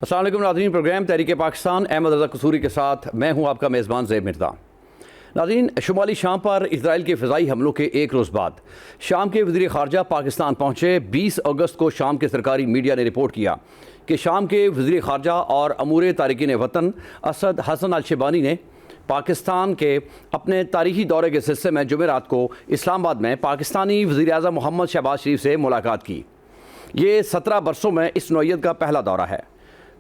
السلام علیکم ناظرین، پروگرام تحریک پاکستان احمد رضا قصوری کے ساتھ میں ہوں آپ کا میزبان زیب مرزا۔ ناظرین، شمالی شام پر اسرائیل کے فضائی حملوں کے ایک روز بعد شام کے وزیر خارجہ پاکستان پہنچے۔ 20 اگست کو شام کے سرکاری میڈیا نے رپورٹ کیا کہ شام کے وزیر خارجہ اور امور تارکین وطن اسد حسن الشیبانی نے پاکستان کے اپنے تاریخی دورے کے سلسلے میں جمعرات کو اسلام آباد میں پاکستانی وزیر اعظم محمد شہباز شریف سے ملاقات کی۔ یہ 17 برسوں میں اس نوعیت کا پہلا دورہ ہے۔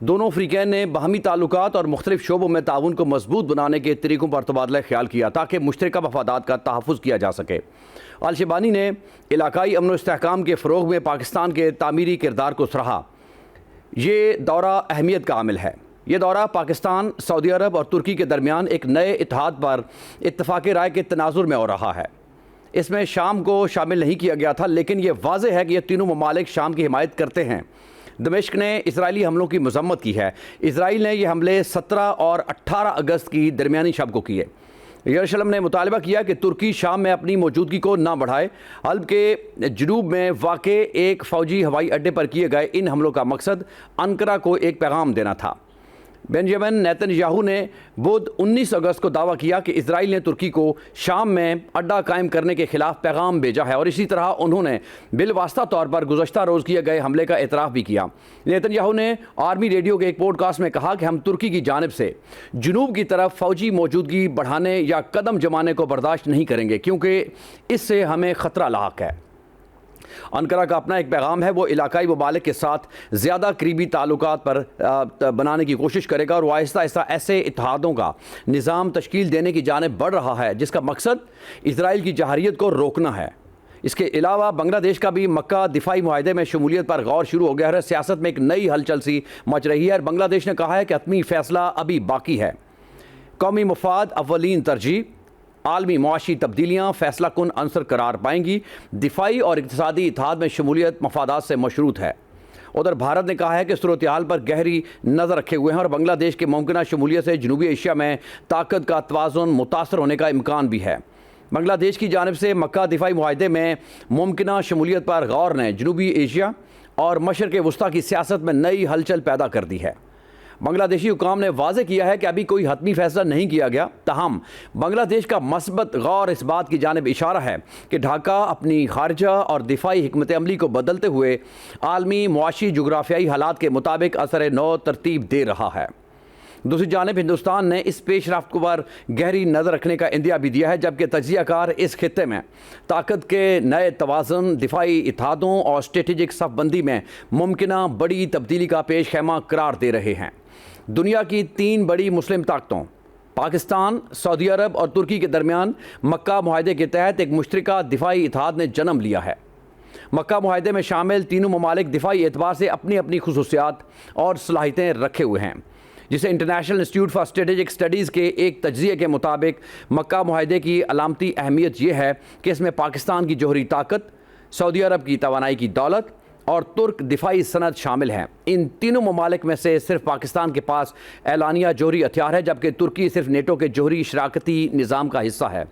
دونوں فریقین نے باہمی تعلقات اور مختلف شعبوں میں تعاون کو مضبوط بنانے کے طریقوں پر تبادلہ خیال کیا تاکہ مشترکہ مفادات کا تحفظ کیا جا سکے۔ الشیبانی نے علاقائی امن و استحکام کے فروغ میں پاکستان کے تعمیری کردار کو سراہا۔ یہ دورہ اہمیت کا عامل ہے۔ یہ دورہ پاکستان، سعودی عرب اور ترکی کے درمیان ایک نئے اتحاد پر اتفاق رائے کے تناظر میں ہو رہا ہے۔ اس میں شام کو شامل نہیں کیا گیا تھا، لیکن یہ واضح ہے کہ یہ تینوں ممالک شام کی حمایت کرتے ہیں۔ دمشق نے اسرائیلی حملوں کی مذمت کی ہے۔ اسرائیل نے یہ حملے 17 اور 18 اگست کی درمیانی شب کو کیے۔ یروشلم نے مطالبہ کیا کہ ترکی شام میں اپنی موجودگی کو نہ بڑھائے۔ حلب کے جنوب میں واقع ایک فوجی ہوائی اڈے پر کیے گئے ان حملوں کا مقصد انقرہ کو ایک پیغام دینا تھا۔ بنجامن نیتن یاہو نے بدھ 19 اگست کو دعویٰ کیا کہ اسرائیل نے ترکی کو شام میں اڈہ قائم کرنے کے خلاف پیغام بھیجا ہے، اور اسی طرح انہوں نے بالواسطہ طور پر گزشتہ روز کیے گئے حملے کا اعتراف بھی کیا۔ نیتن یاہو نے آرمی ریڈیو کے ایک پوڈ کاسٹ میں کہا کہ ہم ترکی کی جانب سے جنوب کی طرف فوجی موجودگی بڑھانے یا قدم جمانے کو برداشت نہیں کریں گے، کیونکہ اس سے ہمیں خطرہ لاحق ہے۔ انقرہ کا اپنا ایک پیغام ہے، وہ علاقائی ممالک کے ساتھ زیادہ قریبی تعلقات پر بنانے کی کوشش کرے گا، اور وہ آہستہ آہستہ ایسے اتحادوں کا نظام تشکیل دینے کی جانب بڑھ رہا ہے جس کا مقصد اسرائیل کی جارحیت کو روکنا ہے۔ اس کے علاوہ بنگلہ دیش کا بھی مکہ دفاعی معاہدے میں شمولیت پر غور شروع ہو گیا ہے۔ سیاست میں ایک نئی ہلچل سی مچ رہی ہے، اور بنگلہ دیش نے کہا ہے کہ حتمی فیصلہ ابھی باقی ہے۔ قومی مفاد اولین ترجیح، عالمی معاشی تبدیلیاں فیصلہ کن عنصر قرار پائیں گی۔ دفاعی اور اقتصادی اتحاد میں شمولیت مفادات سے مشروط ہے۔ ادھر بھارت نے کہا ہے کہ صورتحال پر گہری نظر رکھے ہوئے ہیں، اور بنگلہ دیش کے ممکنہ شمولیت سے جنوبی ایشیا میں طاقت کا توازن متاثر ہونے کا امکان بھی ہے۔ بنگلہ دیش کی جانب سے مکہ دفاعی معاہدے میں ممکنہ شمولیت پر غور نے جنوبی ایشیا اور مشرق وسطیٰ کی سیاست میں نئی ہلچل پیدا کر دی ہے۔ بنگلہ دیشی حکام نے واضح کیا ہے کہ ابھی کوئی حتمی فیصلہ نہیں کیا گیا، تاہم بنگلہ دیش کا مثبت غور اس بات کی جانب اشارہ ہے کہ ڈھاکہ اپنی خارجہ اور دفاعی حکمت عملی کو بدلتے ہوئے عالمی معاشی جغرافیائی حالات کے مطابق اثر نو ترتیب دے رہا ہے۔ دوسری جانب ہندوستان نے اس پیش رفت پر گہری نظر رکھنے کا عندیہ بھی دیا ہے، جبکہ تجزیہ کار اس خطے میں طاقت کے نئے توازن، دفاعی اتحادوں اور اسٹریٹجک صف بندی میں ممکنہ بڑی تبدیلی کا پیش خیمہ قرار دے رہے ہیں۔ دنیا کی 3 بڑی مسلم طاقتوں پاکستان، سعودی عرب اور ترکی کے درمیان مکہ معاہدے کے تحت ایک مشترکہ دفاعی اتحاد نے جنم لیا ہے۔ مکہ معاہدے میں شامل تینوں ممالک دفاعی اعتبار سے اپنی اپنی خصوصیات اور صلاحیتیں رکھے ہوئے ہیں، جسے international institute for strategic studies کے ایک تجزیے کے مطابق مکہ معاہدے کی علامتی اہمیت یہ ہے کہ اس میں پاکستان کی جوہری طاقت، سعودی عرب کی توانائی کی دولت اور ترک دفاعی صنعت شامل ہیں۔ ان تینوں ممالک میں سے صرف پاکستان کے پاس اعلانیہ جوہری ہتھیار ہے، جبکہ ترکی صرف نیٹو کے جوہری شراکتی نظام کا حصہ ہے،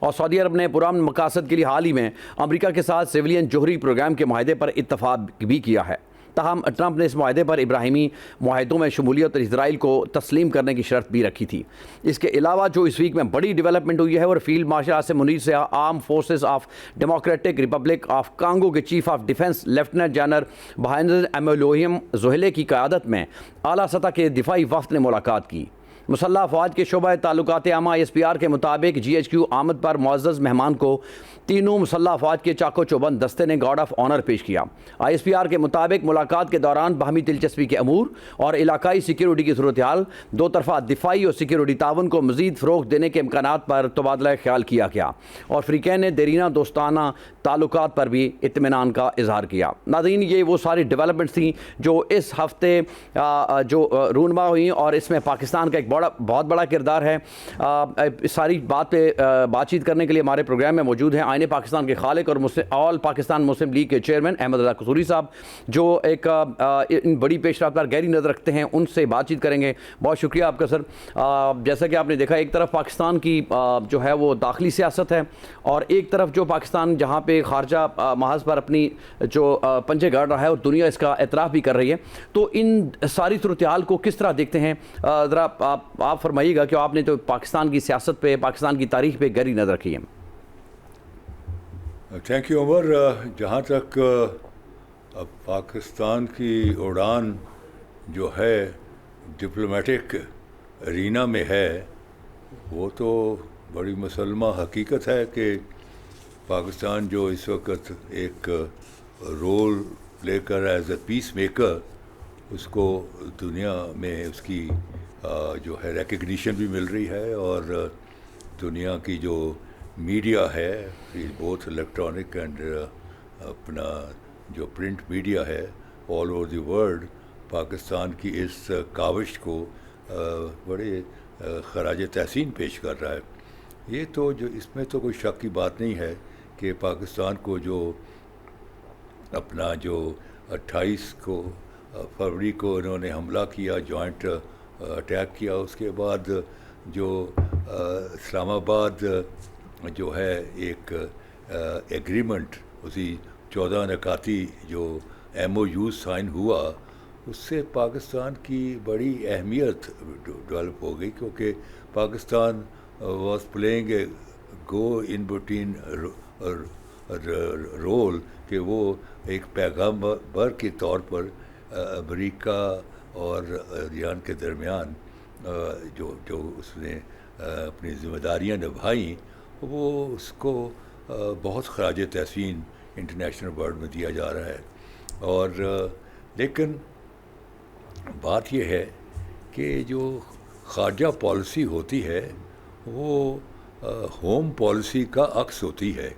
اور سعودی عرب نے پرامن مقاصد کے لیے حال ہی میں امریکہ کے ساتھ سویلین جوہری پروگرام کے معاہدے پر اتفاق بھی کیا ہے۔ تاہم ٹرمپ نے اس معاہدے پر ابراہیمی معاہدوں میں شمولیت اور اسرائیل کو تسلیم کرنے کی شرط بھی رکھی تھی۔ اس کے علاوہ جو اس ویک میں بڑی ڈیولپمنٹ ہوئی ہے، اور فیلڈ مارشل آصم منیر سے armed forces of democratic republic of Congo کے chief of defence lieutenant general بہاندر ایمولوہیم زوہلے کی قیادت میں اعلیٰ سطح کے دفاعی وفد نے ملاقات کی۔ مسلح افواج کے شعبہ تعلقات عامہ ISPR کے مطابق GHQ آمد پر معزز مہمان کو تینوں مسلح افواج کے چاق و چوبند دستے نے گارڈ آف آنر پیش کیا۔ ISPR کے مطابق ملاقات کے دوران باہمی دلچسپی کے امور اور علاقائی سیکیورٹی کی صورتحال، دو طرفہ دفاعی اور سیکیورٹی تعاون کو مزید فروغ دینے کے امکانات پر تبادلہ خیال کیا گیا، اور فریقین نے دیرینہ دوستانہ تعلقات پر بھی اطمینان کا اظہار کیا۔ ناظرین، یہ وہ ساری ڈیولپمنٹس تھیں جو اس ہفتے جو رونما ہوئیں، اور اس میں پاکستان کا ایک بہت بڑا کردار ہے. اس ساری بات پہ بات چیت کرنے کے لیے ہمارے پروگرام میں موجود ہیں آئین پاکستان کے خالق اور آل پاکستان مسلم لیگ کے چیئرمین احمد رضا قصوری صاحب, جو ایک بڑی پیش رفت پر گہری نظر رکھتے ہیں. ان سے بات چیت کریں گے. بہت شکریہ آپ کا سر. جیسا کہ آپ نے دیکھا, ایک طرف پاکستان کی جو ہے وہ داخلی سیاست ہے, اور ایک طرف جو پاکستان جہاں پہ خارجہ محاذ پر اپنی جو پنجے گاڑ رہا ہے اور دنیا اس کا اعتراف بھی کر رہی ہے. تو ان ساری صورتحال کو کس طرح دیکھتے ہیں؟ ذرا آپ فرمائیے گا کہ آپ نے تو پاکستان کی سیاست پہ, پاکستان کی تاریخ پہ گہری نظر رکھی ہے. تھینک یو عمر. جہاں تک پاکستان کی اڑان جو ہے ڈپلومیٹک ارینا میں ہے, وہ تو بڑی مسلمہ حقیقت ہے کہ پاکستان جو اس وقت ایک رول پلے کر رہا ہے ایز اے پیس میکر, اس کو دنیا میں اس کی جو ہے ریکگنیشن بھی مل رہی ہے, اور دنیا کی جو میڈیا ہے, بوتھ الیکٹرانک اینڈ اپنا جو پرنٹ میڈیا ہے, all over the world Pakistan کی اس کاوش کو بڑے خراج تحسین پیش کر رہا ہے. یہ تو جو اس میں تو کوئی شک کی بات نہیں ہے کہ پاکستان کو جو اپنا جو 28 فروری کو انہوں نے حملہ کیا, جوائنٹ اٹیک کیا, اس کے بعد جو اسلام آباد جو ہے ایک ایگریمنٹ, اسی 14 نکاتی جو MOU سائن ہوا, اس سے پاکستان کی بڑی اہمیت ڈیولپ ہو گئی, کیونکہ Pakistan was playing a go in between role, کہ وہ ایک پیغام بر کے طور پر امریکہ اور ایران کے درمیان جو اس نے اپنی ذمہ داریاں نبھائیں, وہ اس کو بہت خراج تحسین انٹرنیشنل ورلڈ میں دیا جا رہا ہے. اور لیکن بات یہ ہے کہ جو خارجہ پالیسی ہوتی ہے وہ ہوم پالیسی کا عکس ہوتی ہے.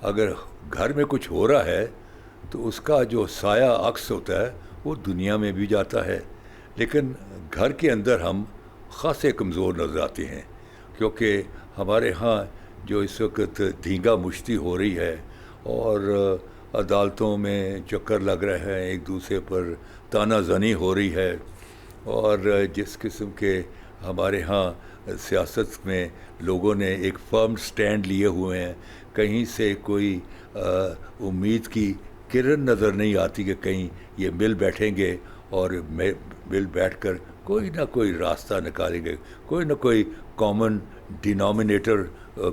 اگر گھر میں کچھ ہو رہا ہے تو اس کا جو سایہ عکس ہوتا ہے وہ دنیا میں بھی جاتا ہے, لیکن گھر کے اندر ہم خاصے کمزور نظر آتے ہیں, کیونکہ ہمارے ہاں جو اس وقت دھینگا مشتی ہو رہی ہے, اور عدالتوں میں چکر لگ رہے ہیں, ایک دوسرے پر تانا زنی ہو رہی ہے, اور جس قسم کے ہمارے ہاں سیاست میں لوگوں نے ایک فرم سٹینڈ لیے ہوئے ہیں, کہیں سے کوئی امید کی کرن نظر نہیں آتی کہ کہیں یہ مل بیٹھیں گے اور مل بیٹھ کر کوئی نہ کوئی راستہ نکالیں گے, کوئی نہ کوئی کامن ڈینامینیٹر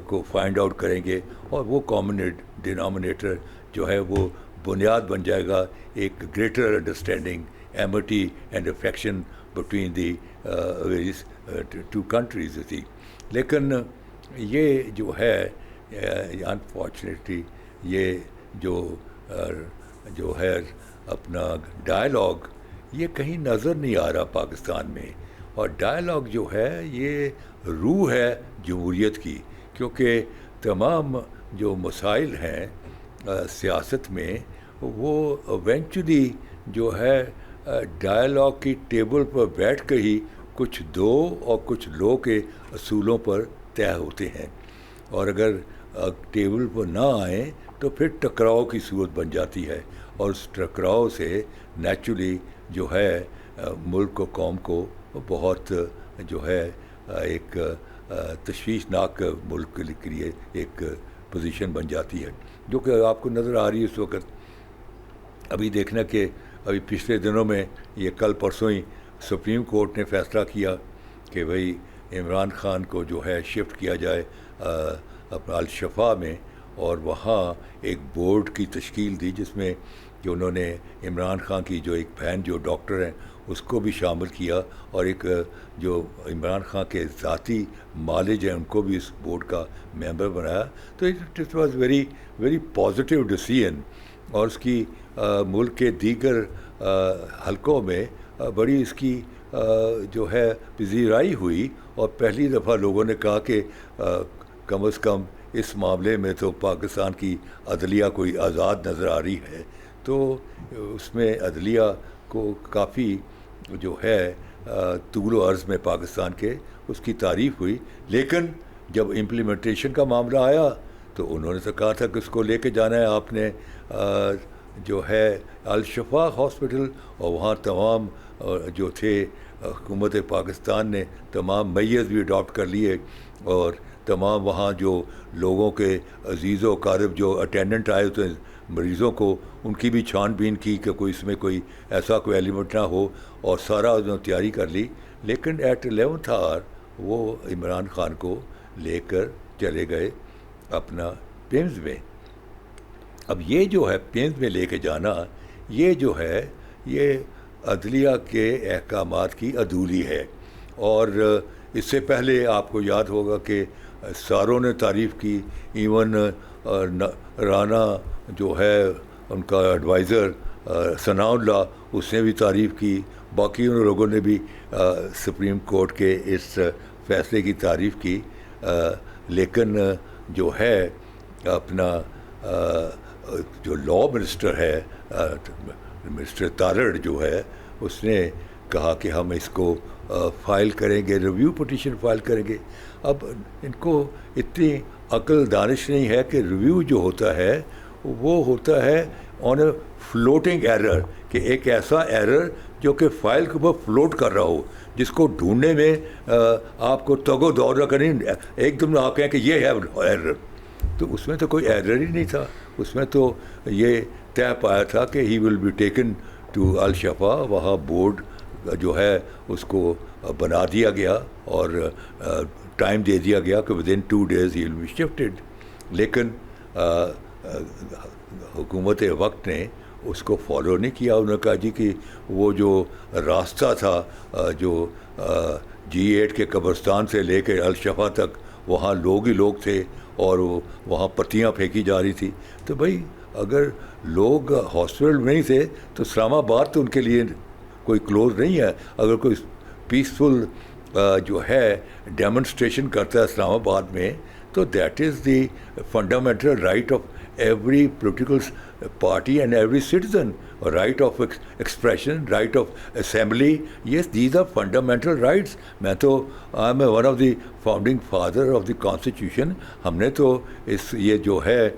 کو فائنڈ آؤٹ کریں گے, اور وہ کامن ڈینامینیٹر جو ہے وہ بنیاد بن جائے گا ایک greater understanding, empty and affection between the to countries تھی. لیکن یہ جو ہے انفارچونیٹلی یہ جو ہے اپنا ڈائلاگ, یہ کہیں نظر نہیں آ رہا پاکستان میں. اور ڈائلاگ جو ہے یہ روح ہے جمہوریت کی, کیونکہ تمام جو مسائل ہیں سیاست میں وہ ایونچولی جو ہے ڈائلاگ کی ٹیبل پر بیٹھ کے ہی کچھ دو اور کچھ لو کے اصولوں پر طے ہوتے ہیں, اور اگر ٹیبل پر نہ آئیں تو پھر ٹکراؤ کی صورت بن جاتی ہے, اور اس ٹکراؤ سے نیچرلی جو ہے ملک و قوم کو بہت جو ہے ایک تشویشناک ملک کے لیے ایک پوزیشن بن جاتی ہے, جو کہ آپ کو نظر آ رہی ہے اس وقت. ابھی دیکھنا کہ ابھی پچھلے دنوں میں یہ کل پرسوں ہی سپریم کورٹ نے فیصلہ کیا کہ بھئی عمران خان کو جو ہے شفٹ کیا جائے اپنا الشفا میں, اور وہاں ایک بورڈ کی تشکیل دی جس میں کہ انہوں نے عمران خان کی جو ایک بہن جو ڈاکٹر ہیں اس کو بھی شامل کیا, اور ایک جو عمران خان کے ذاتی مالج ہیں ان کو بھی اس بورڈ کا ممبر بنایا. تو it was very very positive decision, اور اس کی ملک کے دیگر حلقوں میں بڑی اس کی جو ہے پذیرائی ہوئی, اور پہلی دفعہ لوگوں نے کہا کہ کم از کم اس معاملے میں تو پاکستان کی عدلیہ کوئی آزاد نظر آ رہی ہے. تو اس میں عدلیہ کو کافی جو ہے طول و عرض میں پاکستان کے اس کی تعریف ہوئی، لیکن جب امپلیمنٹیشن کا معاملہ آیا تو انہوں نے تو کہا تھا کہ اس کو لے کے جانا ہے آپ نے جو ہے الشفا ہاسپٹل، اور وہاں تمام جو تھے حکومت پاکستان نے تمام میز بھی اڈاپٹ کر لیے، اور تمام وہاں جو لوگوں کے عزیز و اقارب جو اٹینڈنٹ آئے ہوتے ہیں مریضوں کو، ان کی بھی چھان بین کی کہ کوئی اس میں کوئی ایسا کوئی ایلیمنٹ نہ ہو، اور سارا انہوں نے تیاری کر لی. لیکن ایٹ 11th آور وہ عمران خان کو لے کر چلے گئے اپنا پیمز میں. اب یہ جو ہے پیمز میں لے کے جانا، یہ جو ہے یہ عدلیہ کے احکامات کی عدولی ہے. اور اس سے پہلے آپ کو یاد ہوگا کہ ساروں نے تعریف کی، ایون رانا جو ہے ان کا ایڈوائزر ثناء اللہ، اس نے بھی تعریف کی، باقی ان لوگوں نے بھی سپریم کورٹ کے اس فیصلے کی تعریف کی. لیکن جو ہے اپنا جو لا منسٹر ہے مسٹر تارڑ جو ہے، اس نے کہا کہ ہم اس کو فائل کریں گے، ریویو پٹیشن فائل کریں گے. اب ان کو اتنی عقل دانش نہیں ہے کہ ریویو جو ہوتا ہے وہ ہوتا ہے آن اے فلوٹنگ ایرر، کہ ایک ایسا ایرر جو کہ فائل کے اوپر فلوٹ کر رہا ہو، جس کو ڈھونڈنے میں آپ کو تگ و دور نہ کریں، ایک دم آپ کہیں کہ یہ ہے ایرر. تو اس میں تو کوئی ایرر ہی نہیں تھا، اس میں تو یہ طے پایا تھا کہ he will be taken to Alshifa. وہاں بورڈ جو ہے اس کو بنا دیا گیا اور ٹائم دے دیا گیا کہ ود ان 2 days ہی ول بی شفٹیڈ. لیکن حکومت وقت نے اس کو فالو نہیں کیا. انہوں نے کہا جی کہ وہ جو راستہ تھا جو G8 کے قبرستان سے لے کے الشفا تک، وہاں لوگ ہی لوگ تھے اور وہاں پتیاں پھینکی جا رہی تھی. تو بھائی اگر لوگ ہاسپٹل میں نہیں تھے تو اسلام آباد تو ان کے لیے کوئی کلوز نہیں ہے. اگر کوئی پیسفل جو ہے ڈیمونسٹریشن کرتا ہے اسلام آباد میں، تو that is the fundamental right of every political party and every citizen. Right of expression, right of assembly, yes these are fundamental rights. میں تو I am one of the founding father of the constitution. ہم نے تو یہ جو ہے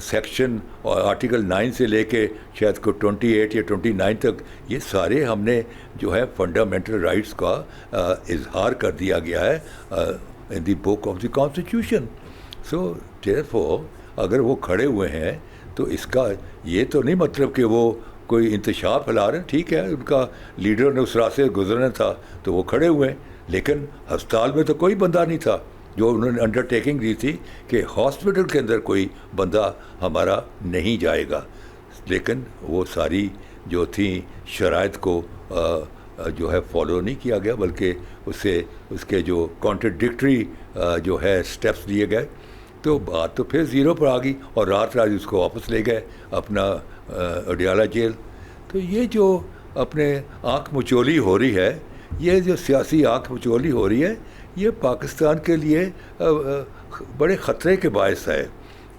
section اور article 9 سے لے کے شاید کو 28 یا 29 تک، یہ سارے ہم نے جو ہے فنڈامنٹل رائٹس کا اظہار کر دیا گیا ہے in the book of the constitution. So therefore اگر وہ کھڑے ہوئے ہیں تو اس کا یہ تو نہیں مطلب کہ وہ کوئی انتشار پھیلا رہے ہیں. ٹھیک ہے، ان کا لیڈر نے اس راستے سے گزرنا تھا تو وہ کھڑے ہوئے ہیں، لیکن ہسپتال میں تو کوئی بندہ نہیں تھا. جو انہوں نے انڈر ٹیکنگ دی تھی کہ ہاسپٹل کے اندر کوئی بندہ ہمارا نہیں جائے گا، لیکن وہ ساری جو تھیں شرائط کو جو ہے فالو نہیں کیا گیا، بلکہ اس کے جو کانٹرڈکٹری جو ہے اسٹیپس لیے گئے. تو بات تو پھر زیرو پر آ گئی، اور رات اس کو واپس لے گئے اپنا اڈیالہ جیل. تو یہ جو اپنے آنکھ مچولی ہو رہی ہے، یہ جو سیاسی آنکھ مچولی ہو رہی ہے، یہ پاکستان کے لیے بڑے خطرے کے باعث ہے.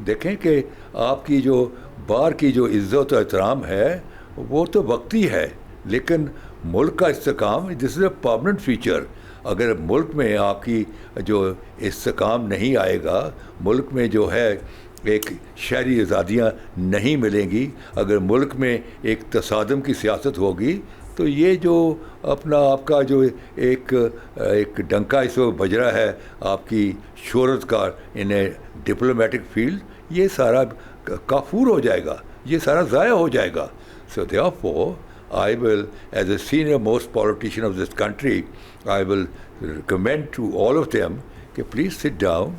دیکھیں کہ آپ کی جو باہر کی جو عزت و احترام ہے وہ تو وقتی ہے، لیکن ملک کا استحکام دس از اے پرماننٹ فیچر. اگر ملک میں آپ کی جو استحکام نہیں آئے گا، ملک میں جو ہے ایک شہری آزادیاں نہیں ملیں گی، اگر ملک میں ایک تصادم کی سیاست ہوگی، تو یہ جو اپنا آپ کا جو ایک ڈنکا اس وقت بج رہا ہے آپ کی شہرت کا ان اے ڈپلومیٹک فیلڈ، یہ سارا کافور ہو جائے گا، یہ سارا ضائع ہو جائے گا. So therefore I will, as a senior most politician of this country, I will recommend to all of them کہ please sit down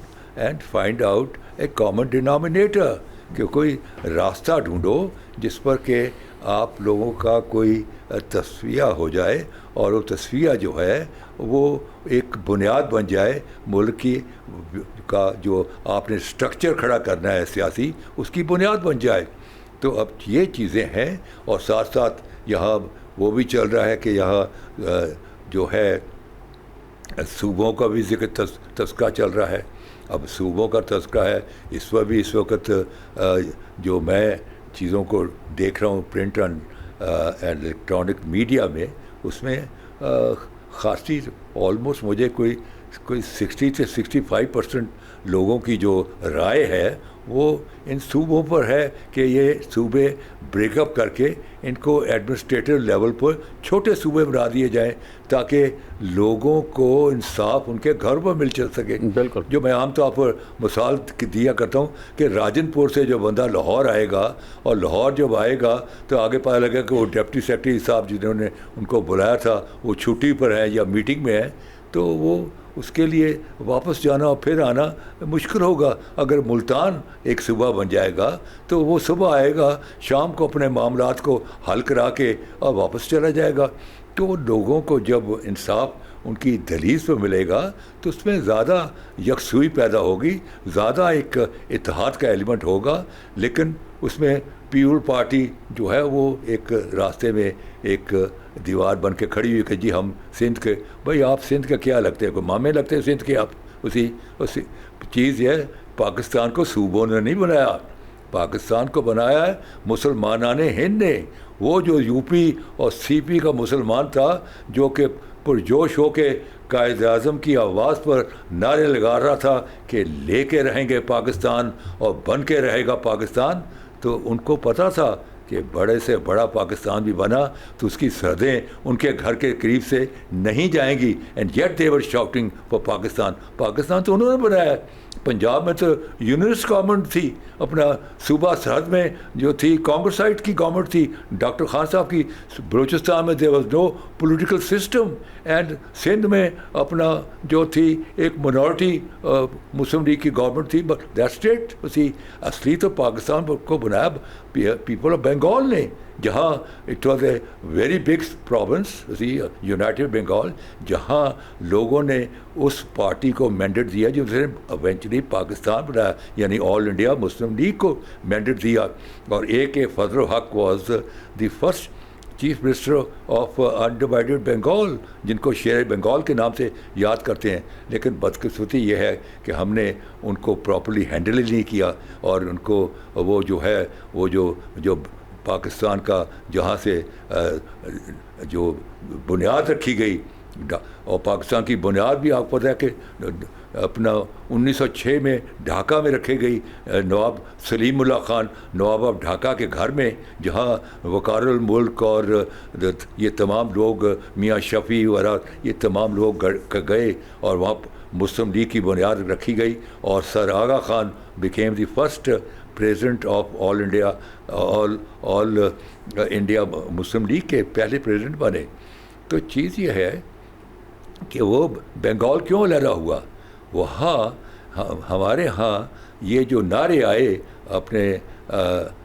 and find out a common denominator، کہ کوئی راستہ ڈھونڈو جس پر کہ آپ لوگوں کا کوئی تصفیہ ہو جائے، اور وہ تصفیہ جو ہے وہ ایک بنیاد بن جائے ملک کی کا جو آپ نے اسٹرکچر کھڑا کرنا ہے سیاسی، اس کی بنیاد بن جائے. تو اب یہ چیزیں ہیں، اور ساتھ ساتھ یہاں وہ بھی چل رہا ہے کہ یہاں جو ہے صوبوں کا بھی ذکر تذکرہ چل رہا ہے. اب صوبوں کا تذکرہ ہے اس وقت جو میں چیزوں کو دیکھ رہا ہوں پرنٹ اینڈ الیکٹرانک میڈیا میں، اس میں خاصی آلموسٹ مجھے کوئی 60 سے 65% لوگوں کی جو رائے ہے وہ ان صوبوں پر ہے کہ یہ صوبے بریک اپ کر کے ان کو ایڈمنسٹریٹو لیول پر چھوٹے صوبے بنا دیے جائیں تاکہ لوگوں کو انصاف ان کے گھر پر مل چل سکے. بالکل. جو میں عام طور پر مثال دیا کرتا ہوں کہ راجن پور سے جو بندہ لاہور آئے گا اور لاہور جب آئے گا تو آگے پتہ لگے کہ وہ ڈپٹی سیکرٹری صاحب جنہوں نے ان کو بلایا تھا وہ چھٹی پر ہے یا میٹنگ میں ہے, تو وہ اس کے لیے واپس جانا اور پھر آنا مشکل ہوگا. اگر ملتان ایک صوبہ بن جائے گا تو وہ صبح آئے گا, شام کو اپنے معاملات کو حل کرا کے اور واپس چلا جائے گا. تو لوگوں کو جب انصاف ان کی دہلیز پہ ملے گا تو اس میں زیادہ یکسوئی پیدا ہوگی, زیادہ ایک اتحاد کا ایلیمنٹ ہوگا. لیکن اس میں پیپل پارٹی جو ہے وہ ایک راستے میں ایک دیوار بن کے کھڑی ہوئی کہ جی ہم سندھ کے, بھائی آپ سندھ کے کیا لگتے ہیں, کوئی مامے لگتے ہیں سندھ کے آپ؟ اسی چیز یہ پاکستان کو صوبوں نے نہیں بنایا, پاکستان کو بنایا ہے مسلمانان ہند نے. وہ جو یو پی اور سی پی کا مسلمان تھا جو کہ پرجوش ہو کے قائد اعظم کی آواز پر نعرے لگا رہا تھا کہ لے کے رہیں گے پاکستان اور بن کے رہے گا پاکستان, تو ان کو پتہ تھا کہ بڑے سے بڑا پاکستان بھی بنا تو اس کی سرحدیں ان کے گھر کے قریب سے نہیں جائیں گی. And yet they were shouting for Pakistan. Pakistan تو انہوں نے بنایا ہے. پنجاب میں تو یونینسٹ گورنمنٹ تھی, اپنا صوبہ سرحد میں جو تھی کانگریسائٹ کی گورنمنٹ تھی ڈاکٹر خان صاحب کی. بلوچستان میں there was no political system. And Sindh میں اپنا جو تھی ایک منورٹی مسلم لیگ کی گورنمنٹ تھی, بٹ دیٹ اسٹیٹ اسی اصلی تو پاکستان کو بنایا پیپل آف بنگال نے, جہاں it was a very big province United Bengal, جہاں لوگوں نے اس پارٹی کو مینڈیٹ دیا جو نے ایونچولی پاکستان بنایا, یعنی آل انڈیا مسلم لیگ کو مینڈیٹ دیا. اور اے کے فضل الحق was the first chief minister of undivided Bengal, جن کو شیر بنگال کے نام سے یاد کرتے ہیں. لیکن بدقسمتی یہ ہے کہ ہم نے ان کو پراپرلی ہینڈل ہی نہیں کیا, اور ان کو وہ جو ہے وہ جو پاکستان کا جہاں سے جو بنیاد رکھی گئی, اور پاکستان کی بنیاد بھی آپ کو پتہ ہے کہ اپنا 1906 میں ڈھاکہ میں رکھی گئی. نواب سلیم اللہ خان نواب آف ڈھاکہ کے گھر میں, جہاں وقار الملک اور یہ تمام لوگ میاں شفیع وغیرہ یہ تمام لوگ گئے اور وہاں مسلم لیگ کی بنیاد رکھی گئی. اور sir Aga Khan became the first president of all India Muslim league کے پہلے پریزیڈنٹ بنے. تو چیز یہ ہے کہ وہ بنگال کیوں لہرا ہوا, وہاں ہمارے ہاں یہ جو نعرے آئے اپنے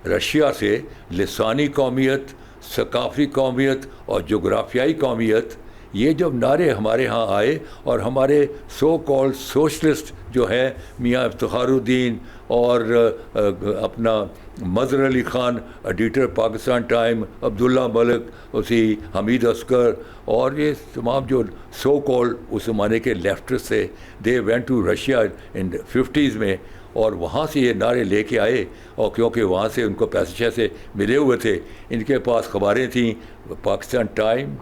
رشیا سے, لسانی قومیت, ثقافتی قومیت اور جغرافیائی قومیت, یہ جب نعرے ہمارے ہاں آئے اور ہمارے سو کالڈ سوشلسٹ جو ہیں میاں افتخار الدین اور اپنا مظہر علی خان ایڈیٹر پاکستان ٹائم, عبداللہ ملک, اسی حمید اصغر اور یہ تمام جو سو کالڈ اس زمانے کے لیفٹسٹ تھے, they went to Russia in 50s میں, اور وہاں سے یہ نعرے لے کے آئے. اور کیونکہ وہاں سے ان کو پیسے شیسے ملے ہوئے تھے, ان کے پاس خبریں تھیں پاکستان ٹائم,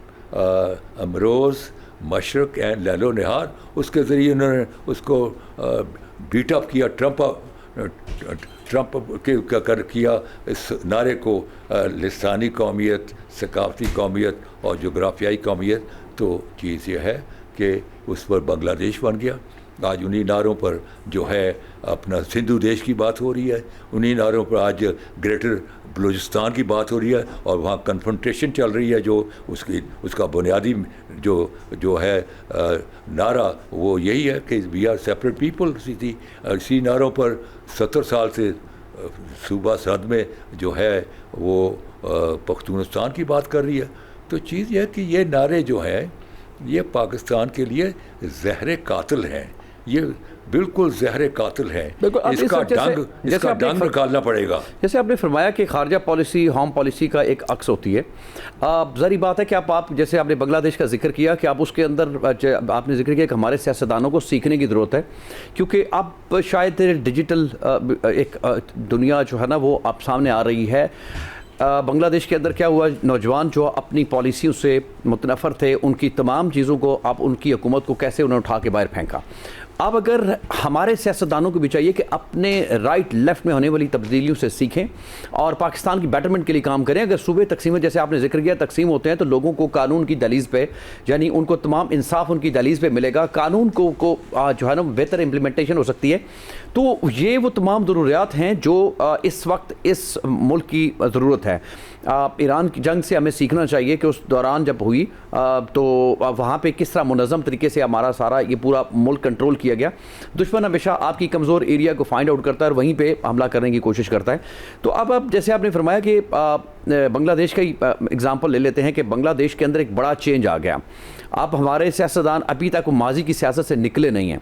امروز, مشرق اینڈ لیل و نہار, اس کے ذریعے انہوں نے اس کو بیٹ اپ کیا, ٹرمپ کیا اس نعرے کو, لسانی قومیت, ثقافتی قومیت اور جغرافیائی قومیت. تو چیز یہ ہے کہ اس پر بنگلہ دیش بن گیا. آج انہی نعروں پر جو ہے اپنا سندھو دیش کی بات ہو رہی ہے, انہی نعروں پر آج گریٹر بلوچستان کی بات ہو رہی ہے, اور وہاں کنفرنٹیشن چل رہی ہے. جو اس کا بنیادی جو ہے نعرہ وہ یہی ہے کہ وی آر سیپریٹ پیپل. اسی نعروں پر 70 سال سے صوبہ سرحد میں جو ہے وہ پختونستان کی بات کر رہی ہے. تو چیز یہ ہے کہ یہ نعرے جو ہیں یہ پاکستان کے لیے زہر قاتل ہیں, یہ بالکل زہر قاتل ہے. اس کا ڈنگ نکالنا پڑے گا. جیسے آپ نے فرمایا کہ خارجہ پالیسی ہوم پالیسی کا ایک عکس ہوتی ہے. ظاہری بات ہے کہ آپ جیسے آپ نے بنگلہ دیش کا ذکر کیا کہ آپ اس کے اندر آپ نے ذکر کیا کہ ہمارے سیاستدانوں کو سیکھنے کی ضرورت ہے, کیونکہ اب شاید ڈیجیٹل ایک دنیا جو ہے نا وہ اب سامنے آ رہی ہے. بنگلہ دیش کے اندر کیا ہوا, نوجوان جو اپنی پالیسیوں سے متنفر تھے, ان کی تمام چیزوں کو اب ان کی حکومت کو کیسے انہوں نے اٹھا کے باہر پھینکا. اب اگر ہمارے سیاستدانوں کو بھی چاہیے کہ اپنے رائٹ لیفٹ میں ہونے والی تبدیلیوں سے سیکھیں اور پاکستان کی بیٹرمنٹ کے لیے کام کریں. اگر صوبے تقسیم, جیسے آپ نے ذکر کیا, تقسیم ہوتے ہیں تو لوگوں کو قانون کی دہلیز پہ, یعنی ان کو تمام انصاف ان کی دہلیز پہ ملے گا, قانون کو جو ہے نا بہتر امپلیمنٹیشن ہو سکتی ہے. تو یہ وہ تمام ضروریات ہیں جو اس وقت اس ملک کی ضرورت ہے. ایران کی جنگ سے ہمیں سیکھنا چاہیے کہ اس دوران جب ہوئی تو وہاں پہ کس طرح منظم طریقے سے ہمارا سارا یہ پورا ملک کنٹرول کیا گیا. دشمن ہمیشہ آپ کی کمزور ایریا کو فائنڈ آؤٹ کرتا ہے اور وہیں پہ حملہ کرنے کی کوشش کرتا ہے. تو اب جیسے آپ نے فرمایا کہ بنگلہ دیش کا ہی اگزامپل لے لیتے ہیں کہ بنگلہ دیش کے اندر ایک بڑا چینج آ گیا. آپ ہمارے سیاستدان ابھی تک ماضی کی سیاست سے نکلے نہیں ہیں,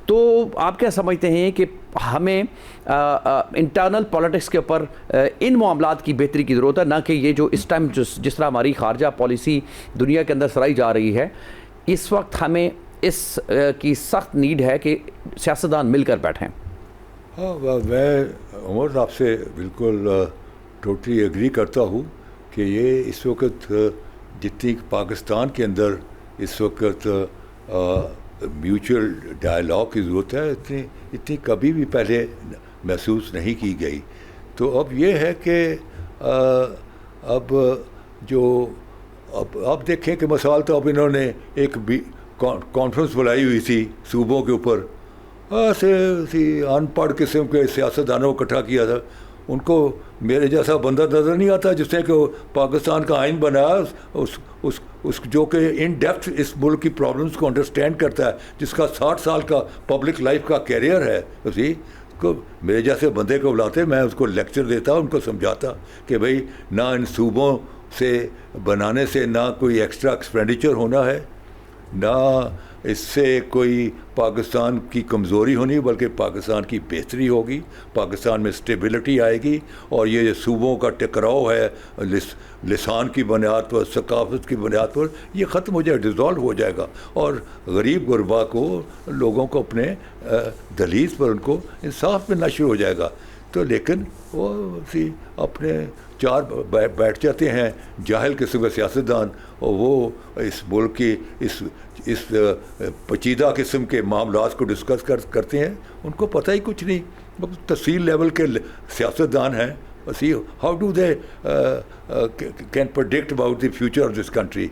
تو آپ کیا سمجھتے ہیں کہ ہمیں انٹرنل پالیٹکس کے اوپر ان معاملات کی بہتری کی ضرورت ہے, نہ کہ یہ جو اس ٹائم جس طرح ہماری خارجہ پالیسی دنیا کے اندر سرائی جا رہی ہے, اس وقت ہمیں اس کی سخت نیڈ ہے کہ سیاستدان مل کر بیٹھیں. ہاں, میں عمر صاحب سے بالکل ٹوٹلی ایگری کرتا ہوں کہ یہ اس وقت جتنی پاکستان کے اندر اس وقت میوچل ڈائلاگ کی ضرورت ہے, اتنی کبھی بھی پہلے محسوس نہیں کی گئی. تو اب یہ ہے کہ اب دیکھیں کہ مثال تو اب انہوں نے ایک کانفرنس بلائی ہوئی تھی صوبوں کے اوپر, ان پڑھ قسم کے سیاستدانوں کو اکٹھا کیا تھا. ان کو میرے جیسا بندہ نظر نہیں آتا جس نے کہ پاکستان کا آئین بنایا, اس جو کہ ان ڈیپتھ اس ملک کی پرابلمس کو انڈرسٹینڈ کرتا ہے, جس کا 60 سال کا پبلک لائف کا کیریئر ہے. اسی کو میرے جیسے بندے کو بلاتے, میں اس کو لیکچر دیتا, ان کو سمجھاتا کہ بھائی نہ ان صوبوں سے بنانے سے نہ کوئی ایکسٹرا ایکسپینڈیچر ہونا ہے, نہ اس سے کوئی پاکستان کی کمزوری ہونی, بلکہ پاکستان کی بہتری ہوگی, پاکستان میں اسٹیبلٹی آئے گی. اور یہ جو صوبوں کا ٹکراؤ ہے لسان کی بنیاد پر, ثقافت کی بنیاد پر, یہ ختم ہو جائے, ڈیزالو ہو جائے گا. اور غریب غربا کو, لوگوں کو اپنے دہلیز پر ان کو انصاف ملنا شروع ہو جائے گا. تو لیکن وہ اپنے چار بیٹھ جاتے ہیں جاہل قسم کے سیاستدان, اور وہ اس ملک کی اس پیچیدہ قسم کے معاملات کو ڈسکس کرتے ہیں. ان کو پتہ ہی کچھ نہیں, تفصیل لیول کے سیاستدان ہیں. How do they can predict about the future of this country.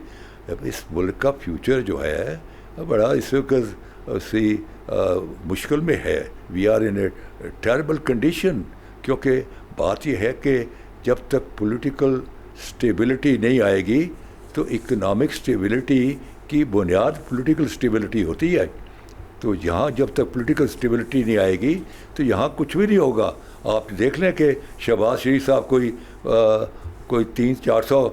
اس ملک کا فیوچر جو ہے بڑا اس وقت مشکل میں ہے. We are in a terrible condition, کیونکہ بات یہ ہے کہ جب تک پولیٹیکل اسٹیبلٹی نہیں آئے گی تو اکنامک اسٹیبلٹی کی بنیاد پولیٹیکل اسٹیبلٹی ہوتی ہے. تو یہاں جب تک پولیٹیکل اسٹیبلٹی نہیں آئے گی تو یہاں کچھ بھی نہیں ہوگا. آپ دیکھ لیں کہ شہباز شریف صاحب کوئی 300-400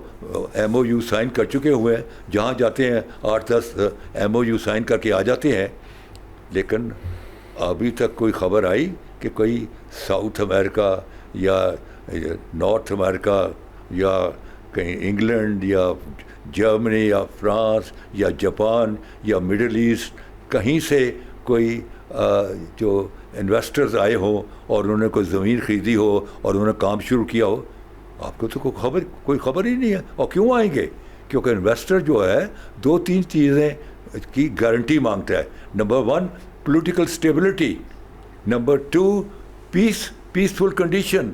ایم او یو سائن کر چکے ہوئے ہیں, جہاں جاتے ہیں 8-10 ایم او یو سائن کر کے آ جاتے ہیں. لیکن ابھی تک کوئی خبر آئی کہ کوئی ساؤتھ امریکہ یا نارتھ امریکہ یا کہیں انگلینڈ یا جرمنی یا فرانس یا جاپان یا مڈل ایسٹ کہیں سے کوئی جو انویسٹرز آئے ہوں اور انہوں نے کوئی زمین خریدی ہو اور انہوں نے کام شروع کیا ہو, آپ کو تو کوئی خبر ہی نہیں ہے. اور کیوں آئیں گے؟ کیونکہ انویسٹر جو ہے 2-3 چیزیں کی گارنٹی مانگتا ہے. Number 1 political stability, number 2 peaceful condition,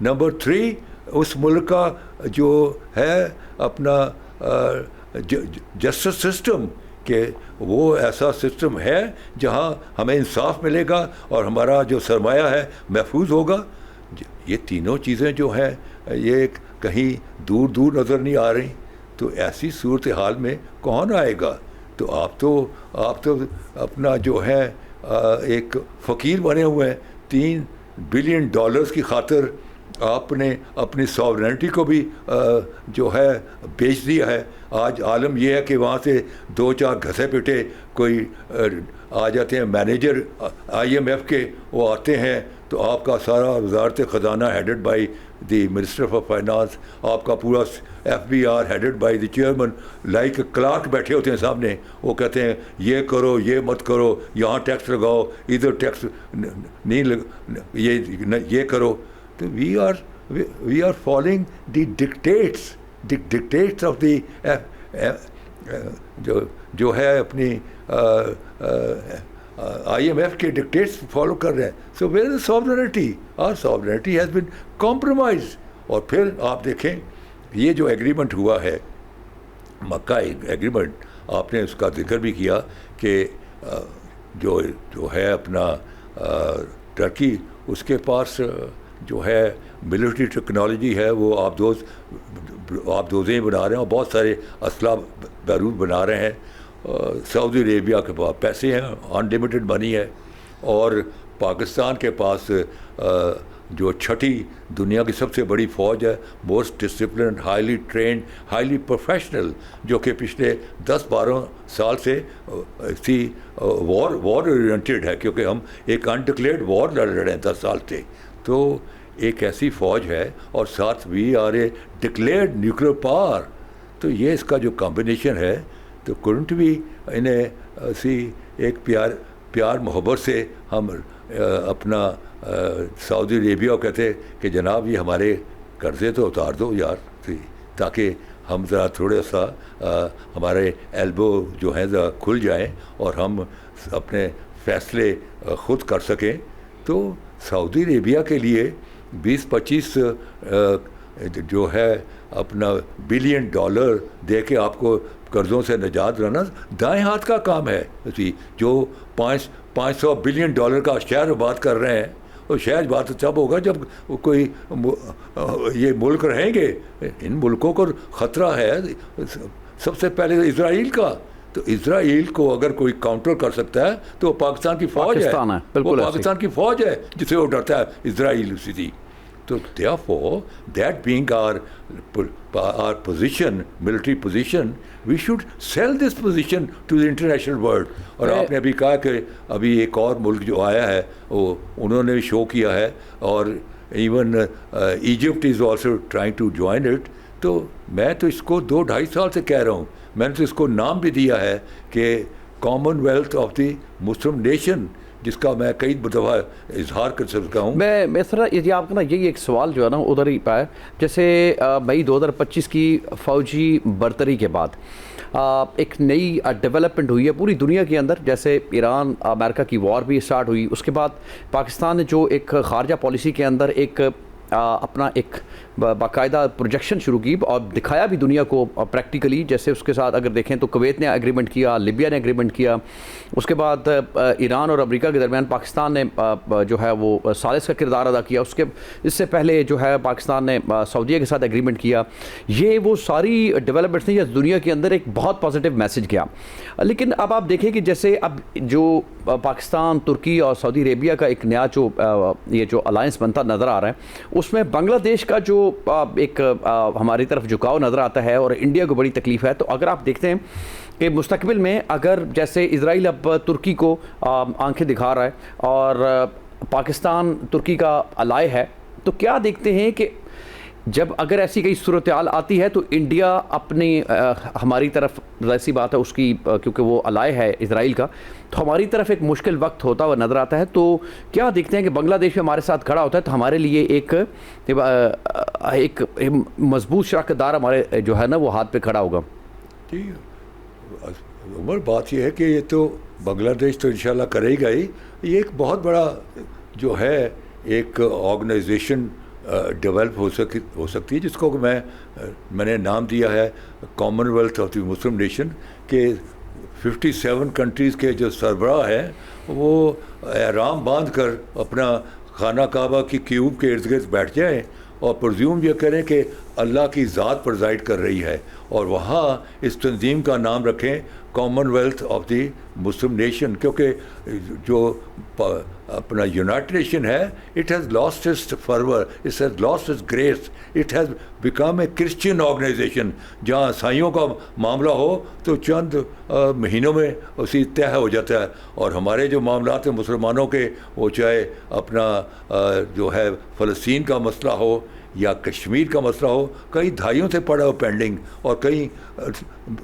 number 3 اس ملک کا جو ہے اپنا جسٹس سسٹم, کہ وہ ایسا سسٹم ہے جہاں ہمیں انصاف ملے گا اور ہمارا جو سرمایہ ہے محفوظ ہوگا. یہ تینوں چیزیں جو ہیں یہ کہیں دور دور نظر نہیں آ رہی. تو ایسی صورتحال میں کون آئے گا؟ تو آپ تو اپنا جو ہے ایک فقیر بنے ہوئے ہیں. $3 بلین کی خاطر آپ نے اپنی ساورنٹی کو بھی جو ہے بیچ دیا ہے. آج عالم یہ ہے کہ وہاں سے 2-4 گھسے پیٹے کوئی آ جاتے ہیں مینیجر IMF کے, وہ آتے ہیں تو آپ کا سارا وزارت خزانہ headed by the minister of finance, آپ کا پورا FBR headed by the chairman, like clerk بیٹھے ہوتے ہیں سامنے. وہ کہتے ہیں یہ کرو, یہ مت کرو, یہاں ٹیکس لگاؤ, ادھر ٹیکس نہیں یہ کرو. تو we are we are following the dictates of the جو ہے اپنی IMF کے ڈکٹیٹس فالو کر رہے ہیں. So where is sovereignty? Our sovereignty has been compromise. اور پھر آپ دیکھیں یہ جو ایگریمنٹ ہوا ہے مکہ ایگریمنٹ، آپ نے اس کا ذکر بھی کیا کہ جو ہے اپنا ٹرکی، اس کے پاس جو ہے ملٹری ٹیکنالوجی ہے، وہ آبدوزیں بنا رہے ہیں اور بہت سارے اسلحہ بارود بنا رہے ہیں. سعودی عربیہ کے پاس پیسے ہیں، انلمیٹڈ منی ہے. اور پاکستان کے پاس جو چھٹی دنیا کی سب سے بڑی فوج ہے، most disciplined, highly trained, highly professional, جو کہ پچھلے 10-12 سال سے وار اورینٹیڈ ہے، کیونکہ ہم ایک انڈکلیئرڈ وار لڑ رہے ہیں 10 سال سے. تو ایک ایسی فوج ہے اور ساتھ we are a declared nuclear power. تو یہ اس کا جو کمبینیشن ہے، تو کرنٹ بھی انہیں ایک پیار محبت سے ہم اپنا سعودی عربیہ کو کہتے کہ جناب یہ ہمارے قرضے تو اتار دو یار، تاکہ ہم ذرا تھوڑا سا ہمارے ایلبو جو ہیں ذرا کھل جائیں اور ہم اپنے فیصلے خود کر سکیں. تو سعودی عربیہ کے لیے 20-25 جو ہے اپنا بلین ڈالر دے کے آپ کو قرضوں سے نجات لانا دائیں ہاتھ کا کام ہے. جو 500 بلین ڈالر کا شہر آباد کر رہے ہیں، اور شہر بات تب ہوگا جب کوئی یہ ملک رہیں گے. ان ملکوں کو خطرہ ہے سب سے پہلے اسرائیل کا. تو اسرائیل کو اگر کوئی کاؤنٹر کر سکتا ہے تو وہ پاکستان کی فوج ہے، وہ پاکستان کی فوج ہے جسے وہ ڈرتا ہے اسرائیل. تو therefore that being our position, military position, we should sell this position to the international world. اور آپ نے ابھی کہا کہ ابھی ایک اور ملک جو آیا ہے وہ انہوں نے بھی شو کیا ہے، اور even Egypt is also trying to join it. تو میں تو اس کو 2-2.5 سال سے کہہ رہا ہوں. میں نے تو اس کو نام بھی دیا ہے کہ common wealth of the Muslim nation, جس کا میں کئی دفعہ اظہار کر سکتا ہوں. میں سر یہ آپ کا نا یہی ایک سوال جو ہے نا ادھر ہی پایا، جیسے مئی 2025 کی فوجی برتری کے بعد ایک نئی ڈیولپمنٹ ہوئی ہے پوری دنیا کے اندر. جیسے ایران امریکہ کی وار بھی اسٹارٹ ہوئی، اس کے بعد پاکستان نے جو ایک خارجہ پالیسی کے اندر ایک اپنا ایک باقاعدہ پروجیکشن شروع کی اور دکھایا بھی دنیا کو پریکٹیکلی. جیسے اس کے ساتھ اگر دیکھیں تو کویت نے ایگریمنٹ کیا، لیبیا نے ایگریمنٹ کیا، اس کے بعد ایران اور امریکہ کے درمیان پاکستان نے جو ہے وہ ثالث کا کردار ادا کیا. اس سے پہلے جو ہے پاکستان نے سعودیہ کے ساتھ ایگریمنٹ کیا. یہ وہ ساری ڈیولپمنٹس تھیں جس دنیا کے اندر ایک بہت پازیٹیو میسج گیا. لیکن اب آپ دیکھیں کہ جیسے اب جو پاکستان، ترکی اور سعودی عربیہ کا ایک نیا یہ جو الائنس بنتا نظر آ رہا ہے، اس میں بنگلہ دیش کا جو ایک ہماری طرف جھکاؤ نظر آتا ہے اور انڈیا کو بڑی تکلیف ہے. تو اگر آپ دیکھتے ہیں کہ مستقبل میں اگر جیسے اسرائیل اب ترکی کو آنکھیں دکھا رہا ہے اور پاکستان ترکی کا الائے ہے، تو کیا دیکھتے ہیں کہ جب اگر ایسی کئی صورتحال آتی ہے تو انڈیا اپنی ہماری طرف ایسی بات ہے اس کی، کیونکہ وہ الائے ہے اسرائیل کا، تو ہماری طرف ایک مشکل وقت ہوتا ہوا نظر آتا ہے. تو کیا دیکھتے ہیں کہ بنگلہ دیش بھی ہمارے ساتھ کھڑا ہوتا ہے تو ہمارے لیے ایک مضبوط شراکت دار ہمارے جو ہے نا وہ ہاتھ پہ کھڑا ہوگا. جی عمر، بات یہ ہے کہ یہ تو بنگلہ دیش تو انشاءاللہ کرے گا ہی. یہ ایک بہت بڑا جو ہے ایک آرگنائزیشن ڈیولپ ہو سکتی ہے، جس کو میں نے نام دیا ہے common wealth of the Muslim nation. کہ 57 کنٹریز کے جو سربراہ ہیں وہ احرام باندھ کر اپنا خانہ کعبہ کی کیوب کے ارد گرد بیٹھ جائیں اور پرزیوم یہ کریں کہ اللہ کی ذات پرزائڈ کر رہی ہے، اور وہاں اس تنظیم کا نام رکھیں commonwealth of the Muslim nation. کیونکہ جو اپنا یونائٹڈ نیشن ہے، it has lost its fervour, it has lost its grace, it has become a Christian organisation. جہاں عیسائیوں کا معاملہ ہو تو چند مہینوں میں اسی طے ہو جاتا ہے، اور ہمارے جو معاملات ہیں مسلمانوں کے، وہ چاہے اپنا جو ہے فلسطین کا مسئلہ ہو یا کشمیر کا مسئلہ ہو، کئی دہائیوں سے پڑا ہو پینڈنگ، اور کئی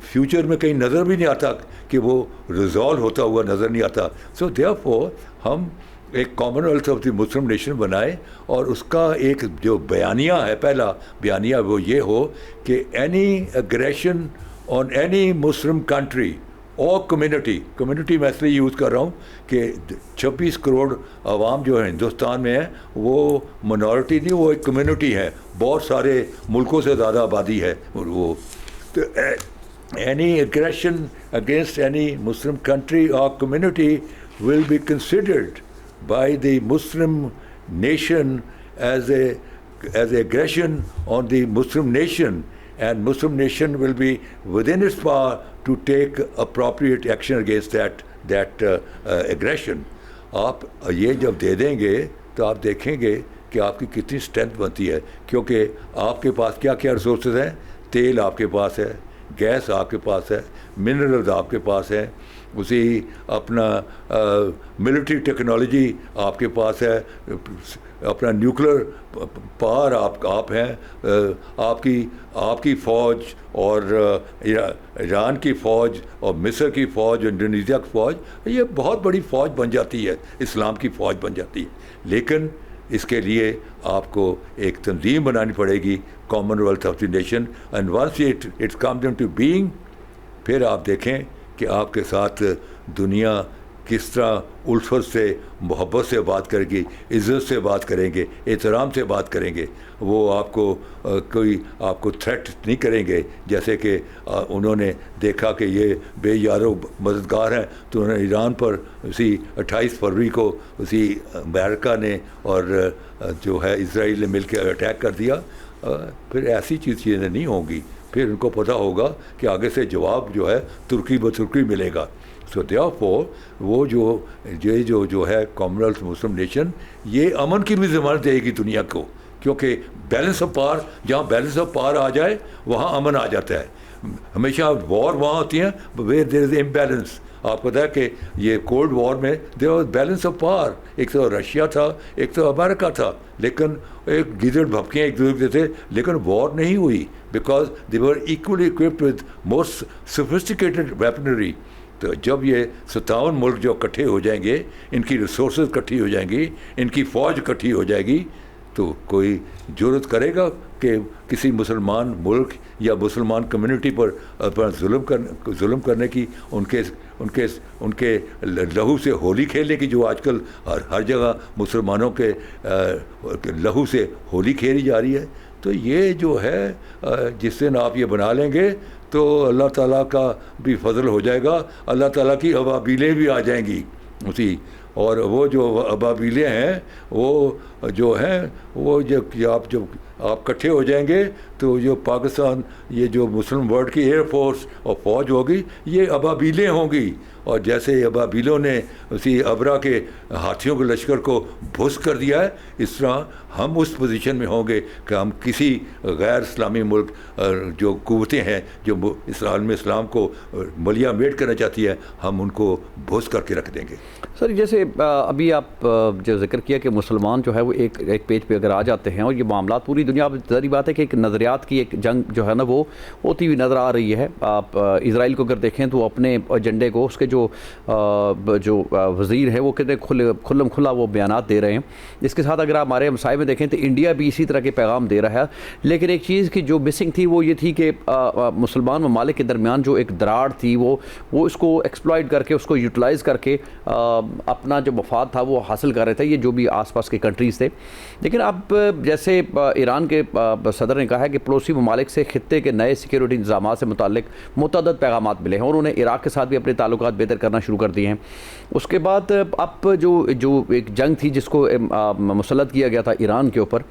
فیوچر میں کہیں نظر بھی نہیں آتا کہ وہ ریزالو ہوتا ہوا نظر نہیں آتا. سو دیئرفور ہم ایک common wealth of the Muslim nation بنائے, اور اس کا ایک جو بیانیہ ہے, پہلا بیانیہ وہ یہ ہو کہ any aggression on any Muslim country اور کمیونٹی میں اس لیے یوز کر رہا ہوں کہ 26 کروڑ عوام جو ہے ہندوستان میں ہے, وہ منورٹی نہیں, وہ ایک کمیونٹی ہے, بہت سارے ملکوں سے زیادہ آبادی ہے وہ. تو any aggression against any Muslim country or community will be considered by the Muslim nation as aggression on the Muslim nation, and Muslim nation will be within its power to take appropriate action against that aggression. آپ یہ جب دے دیں گے تو آپ دیکھیں گے کہ آپ کی کتنی اسٹرینتھ بنتی ہے, کیونکہ آپ کے پاس کیا کیا ریسورسز ہیں. تیل آپ کے پاس ہے, گیس آپ کے پاس ہے, منرلز آپ کے پاس ہے, اسی اپنا ملٹری ٹیکنالوجی آپ کے پاس ہے, اپنا نیوکلر پاور آپ ہیں, آپ کی فوج اور ایران کی فوج اور مصر کی فوج, انڈونیشیا کی فوج, یہ بہت بڑی فوج بن جاتی ہے, اسلام کی فوج بن جاتی ہے. لیکن اس کے لیے آپ کو ایک تنظیم بنانی پڑے گی, commonwealth of the nation, and once it's comes into being, پھر آپ دیکھیں کہ آپ کے ساتھ دنیا کس طرح الفت سے, محبت سے بات کرے گی, عزت سے بات کریں گے, احترام سے بات کریں گے. وہ آپ کو تھریٹ نہیں کریں گے, جیسے کہ انہوں نے دیکھا کہ یہ بے یارو مددگار ہیں, تو انہوں نے ایران پر اسی 28 فروری کو اسی امریکہ نے اور جو ہے اسرائیل نے مل کے اٹیک کر دیا. پھر ایسی چیزیں نہیں ہوں گی, پھر ان کو پتہ ہوگا کہ آگے سے جواب جو ہے ترکی بترکی ملے گا. سو دیئرفور وہ جو ہے کامن ویلتھ مسلم نیشن, یہ امن کی بھی ضمانت دے گی دنیا کو, کیونکہ بیلنس آف پاور, جہاں بیلنس آف پاور آ جائے وہاں امن آ جاتا ہے. ہمیشہ وار وہاں ہوتی ہیں ویئر دیر از امبیلنس. آپ کو پتہ ہے کہ یہ کولڈ وار میں there was balance of power, ایک تو رشیا تھا, ایک تو امریکہ تھا, لیکن ایک گیدڑ بھپکیاں ایک دوسرے تھے, لیکن وار نہیں ہوئی because they were equally equipped with more sophisticated weaponry. تو جب یہ 57 ملک جو اکٹھے ہو جائیں گے, ان کی ریسورسز اکٹھی ہو جائیں گی, ان کی فوج اکٹھی ہو جائے گی, تو کوئی جرأت کرے گا کہ کسی مسلمان ملک یا مسلمان کمیونٹی پر اپنا ظلم کرنے کی, ان کے لہو سے ہولی کھیلنے کی, جو آج کل ہر جگہ مسلمانوں کے لہو سے ہولی کھیلی جا رہی ہے. تو یہ جو ہے جس دن آپ یہ بنا لیں گے تو اللہ تعالیٰ کا بھی فضل ہو جائے گا, اللہ تعالیٰ کی ابابیلیں بھی آ جائیں گی اسی. اور وہ جو ابابیلیں ہیں وہ جو ہیں وہ جب آپ اکٹھے ہو جائیں گے تو جو پاکستان, یہ جو مسلم ورلڈ کی ایئر فورس اور فوج ہوگی, یہ ابابیلیں ہوں گی. اور جیسے ابابیلوں نے اسی ابرا کے ہاتھیوں کے لشکر کو بھس کر دیا ہے, اس طرح ہم اس پوزیشن میں ہوں گے کہ ہم کسی غیر اسلامی ملک جو قوتیں ہیں جو اسلام کو ملیہ میٹ کرنا چاہتی ہے, ہم ان کو بھس کر کے رکھ دیں گے. سر جیسے ابھی آپ جو ذکر کیا کہ مسلمان جو ہے وہ ایک پیج پہ اگر آ جاتے ہیں, اور یہ معاملات پوری دنیا میں ظاہری بات ہے کہ ایک نظریات کی ایک جنگ جو ہے نا وہ ہوتی ہوئی نظر آ رہی ہے. آپ اسرائیل کو اگر دیکھیں تو اپنے ایجنڈے کو, اس کے جو وزیر ہے وہ کتنے کھلم کھلا وہ بیانات دے رہے ہیں. اس کے ساتھ اگر آپ ہمارے ہمسائے میں دیکھیں تو انڈیا بھی اسی طرح کے پیغام دے رہا ہے. لیکن ایک چیز کی جو مسنگ تھی وہ یہ تھی کہ مسلمان ممالک کے درمیان جو ایک دراڑ تھی وہ اس کو ایکسپلائٹ کر کے, اس کو یوٹیلائز کر کے اپنا جو مفاد تھا وہ حاصل کر رہے تھے, یہ جو بھی آس پاس کے کنٹریز تھے. لیکن اب جیسے ایران کے صدر نے کہا ہے کہ پڑوسی ممالک سے خطے کے نئے سیکیورٹی انتظامات سے متعلق متعدد پیغامات ملے ہیں, اور انہوں نے عراق کے ساتھ بھی اپنے تعلقات بہتر کرنا شروع کر دیے ہیں. اس کے بعد اب جو ایک جنگ تھی جس کو مسلط کیا گیا تھا ایران کے اوپر,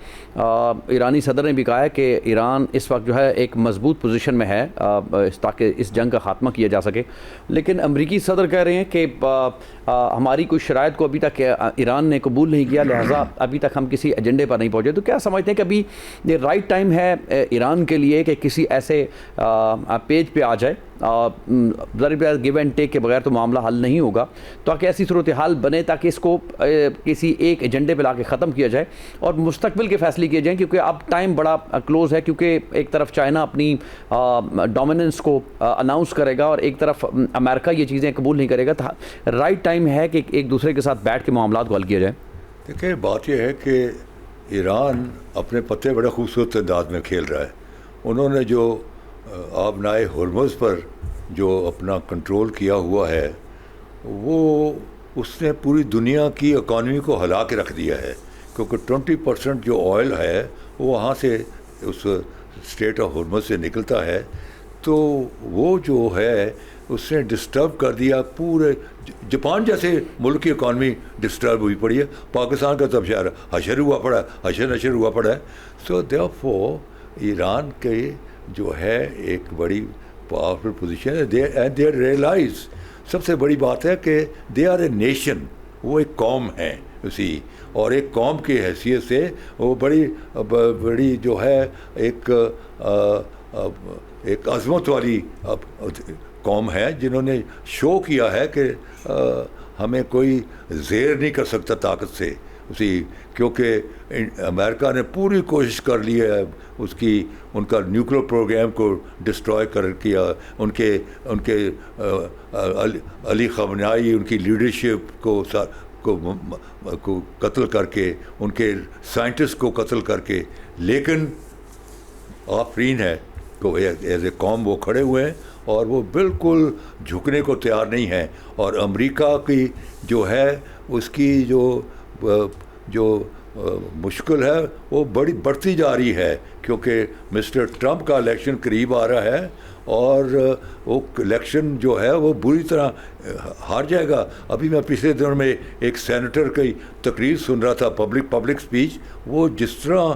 ایرانی صدر نے بھی کہا ہے کہ ایران اس وقت جو ہے ایک مضبوط پوزیشن میں ہے تاکہ اس جنگ کا خاتمہ کیا جا سکے. لیکن امریکی صدر کہہ رہے ہیں کہ ہماری کوئی شرائط کو ابھی تک ایران نے قبول نہیں کیا, لہٰذا ابھی تک ہم کسی ایجنڈے پر نہیں پہنچے. تو کیا سمجھتے ہیں کہ ابھی یہ رائٹ ٹائم ہے ایران کے لیے کہ کسی ایسے پیج پہ آ جائے؟ ضرور گیو اینڈ ٹیک کے بغیر تو معاملہ حل نہیں ہوگا، تاکہ ایسی صورتحال بنے تاکہ اس کو کسی ایک ایجنڈے پہ لا کے ختم کیا جائے اور مستقبل کے فیصلے کیے جائیں، کیونکہ اب ٹائم بڑا کلوز ہے، کیونکہ ایک طرف چائنا اپنی ڈومیننس کو اناؤنس کرے گا اور ایک طرف امریکہ یہ چیزیں قبول نہیں کرے گا۔ تو رائٹ ٹائم ہے کہ ایک دوسرے کے ساتھ بیٹھ کے معاملات کو حل کیا جائے۔ دیکھیں، بات یہ ہے کہ ایران اپنے پتے بڑے خوبصورت انداز میں کھیل رہا ہے۔ انہوں نے جو آبنائے ہرمز پر جو اپنا کنٹرول کیا ہوا ہے، وہ اس نے پوری دنیا کی اکانومی کو ہلا کے رکھ دیا ہے، کیونکہ 20% جو آئل ہے وہ وہاں سے اس اسٹریٹ آف ہرمز سے نکلتا ہے، تو وہ جو ہے اس نے ڈسٹرب کر دیا پورے جاپان جیسے ملک کی اکانومی ڈسٹرب ہوئی پڑی ہے۔ پاکستان کا تب شہر حشر ہوا پڑا ہے، حشر نشر ہوا پڑا ہے۔ سو دیئرفور ایران کے جو ہے ایک بڑی پاورفل پوزیشن ہے، دے ریئلائز، سب سے بڑی بات ہے کہ دے آر اے نیشن، وہ ایک قوم ہے اسی، اور ایک قوم کی حیثیت سے وہ بڑی جو ہے ایک عظمت والی قوم ہے، جنہوں نے شو کیا ہے کہ ہمیں کوئی زیر نہیں کر سکتا طاقت سے اسی، کیونکہ امریکہ نے پوری کوشش کر لی ہے ان کا نیوکلیر پروگرام کو ڈسٹروائے کر کیا، ان کے علی خامنائی ان کی لیڈرشپ کو قتل کر کے، ان کے سائنٹسٹ کو قتل کر کے، لیکن آفرین ہے کہ ایز اے قوم وہ کھڑے ہوئے ہیں اور وہ بالکل جھکنے کو تیار نہیں ہیں، اور امریکہ کی جو ہے اس کی جو مشکل ہے وہ بڑھتی جا رہی ہے، کیونکہ مسٹر ٹرمپ کا الیکشن قریب آ رہا ہے، اور وہ الیکشن جو ہے وہ بری طرح ہار جائے گا۔ ابھی میں پچھلے دنوں میں ایک سینیٹر کی تقریر سن رہا تھا، پبلک اسپیچ، وہ جس طرح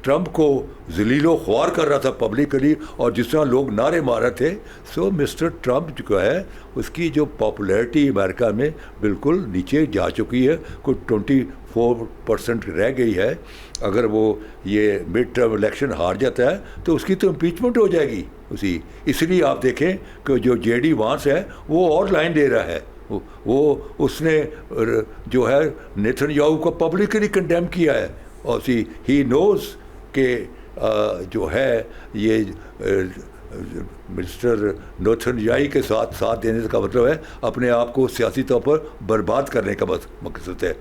ٹرمپ کو ذلیل و خوار کر رہا تھا پبلکلی، اور جس طرح لوگ نعرے مار رہے تھے۔ سو مسٹر ٹرمپ جو ہے اس کی جو پاپولیرٹی امریکہ میں بالکل نیچے جا چکی ہے، کوئی 24% رہ گئی ہے۔ اگر وہ یہ مڈ ٹرم الیکشن ہار جاتا ہے تو اس کی تو امپیچمنٹ ہو جائے گی اسی، اس لیے آپ دیکھیں کہ جو جے ڈی وانس ہے وہ اور لائن دے رہا ہے، وہ اس نے جو ہے نیتن یاہو کو پبلکلی کنڈیم کیا ہے، اور ہی نوز کہ جو ہے یہ مسٹر نیتن یاہو کے ساتھ دینے کا مطلب ہے اپنے آپ کو سیاسی طور پر برباد کرنے کا مقصد ہے۔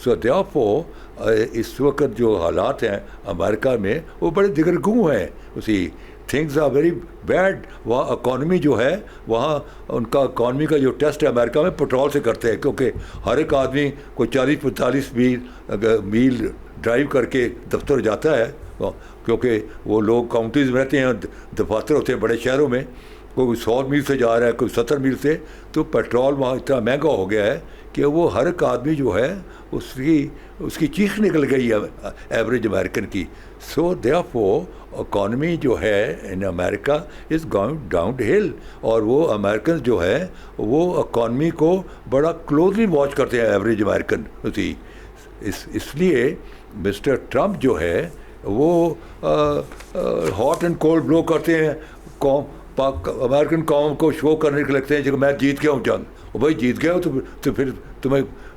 سو دیئرفور اس وقت جو حالات ہیں امریکہ میں وہ بڑے دگرگوں ہیں اسی، تھنگز آر ویری بیڈ۔ وہاں اکانومی جو ہے، وہاں ان کا اکانومی کا جو ٹیسٹ ہے امریکہ میں پیٹرول سے کرتے ہیں، کیونکہ ہر ایک آدمی کوئی 40-45 میل ڈرائیو کر کے دفتر جاتا ہے، کیونکہ وہ لوگ کاؤنٹیز میں رہتے ہیں، دفاتر ہوتے ہیں بڑے شہروں میں، کوئی 100 میل سے جا رہا ہے، کوئی 70 میل سے، تو پیٹرول وہاں اتنا مہنگا ہو گیا ہے کہ وہ ہر ایک آدمی جو ہے اس کی چیخ نکل گئی ہے ایوریج امریکن کی۔ سو دیئرفور اکانومی جو ہے ان امریکہ از گوئنگ ڈاؤن ہل، اور وہ امریکن جو ہے وہ اکانومی کو بڑا کلوزلی واچ کرتے ہیں ایوریج امریکن اسی، اس لیے مسٹر ٹرمپ جو ہے وہ ہاٹ اینڈ کولڈ بلو کرتے ہیں، امریکن قوم کو شو کرنے کے لگتے ہیں کہ میں جیت گیا ہوں جنگ۔ اور بھائی جیت گئے ہو تو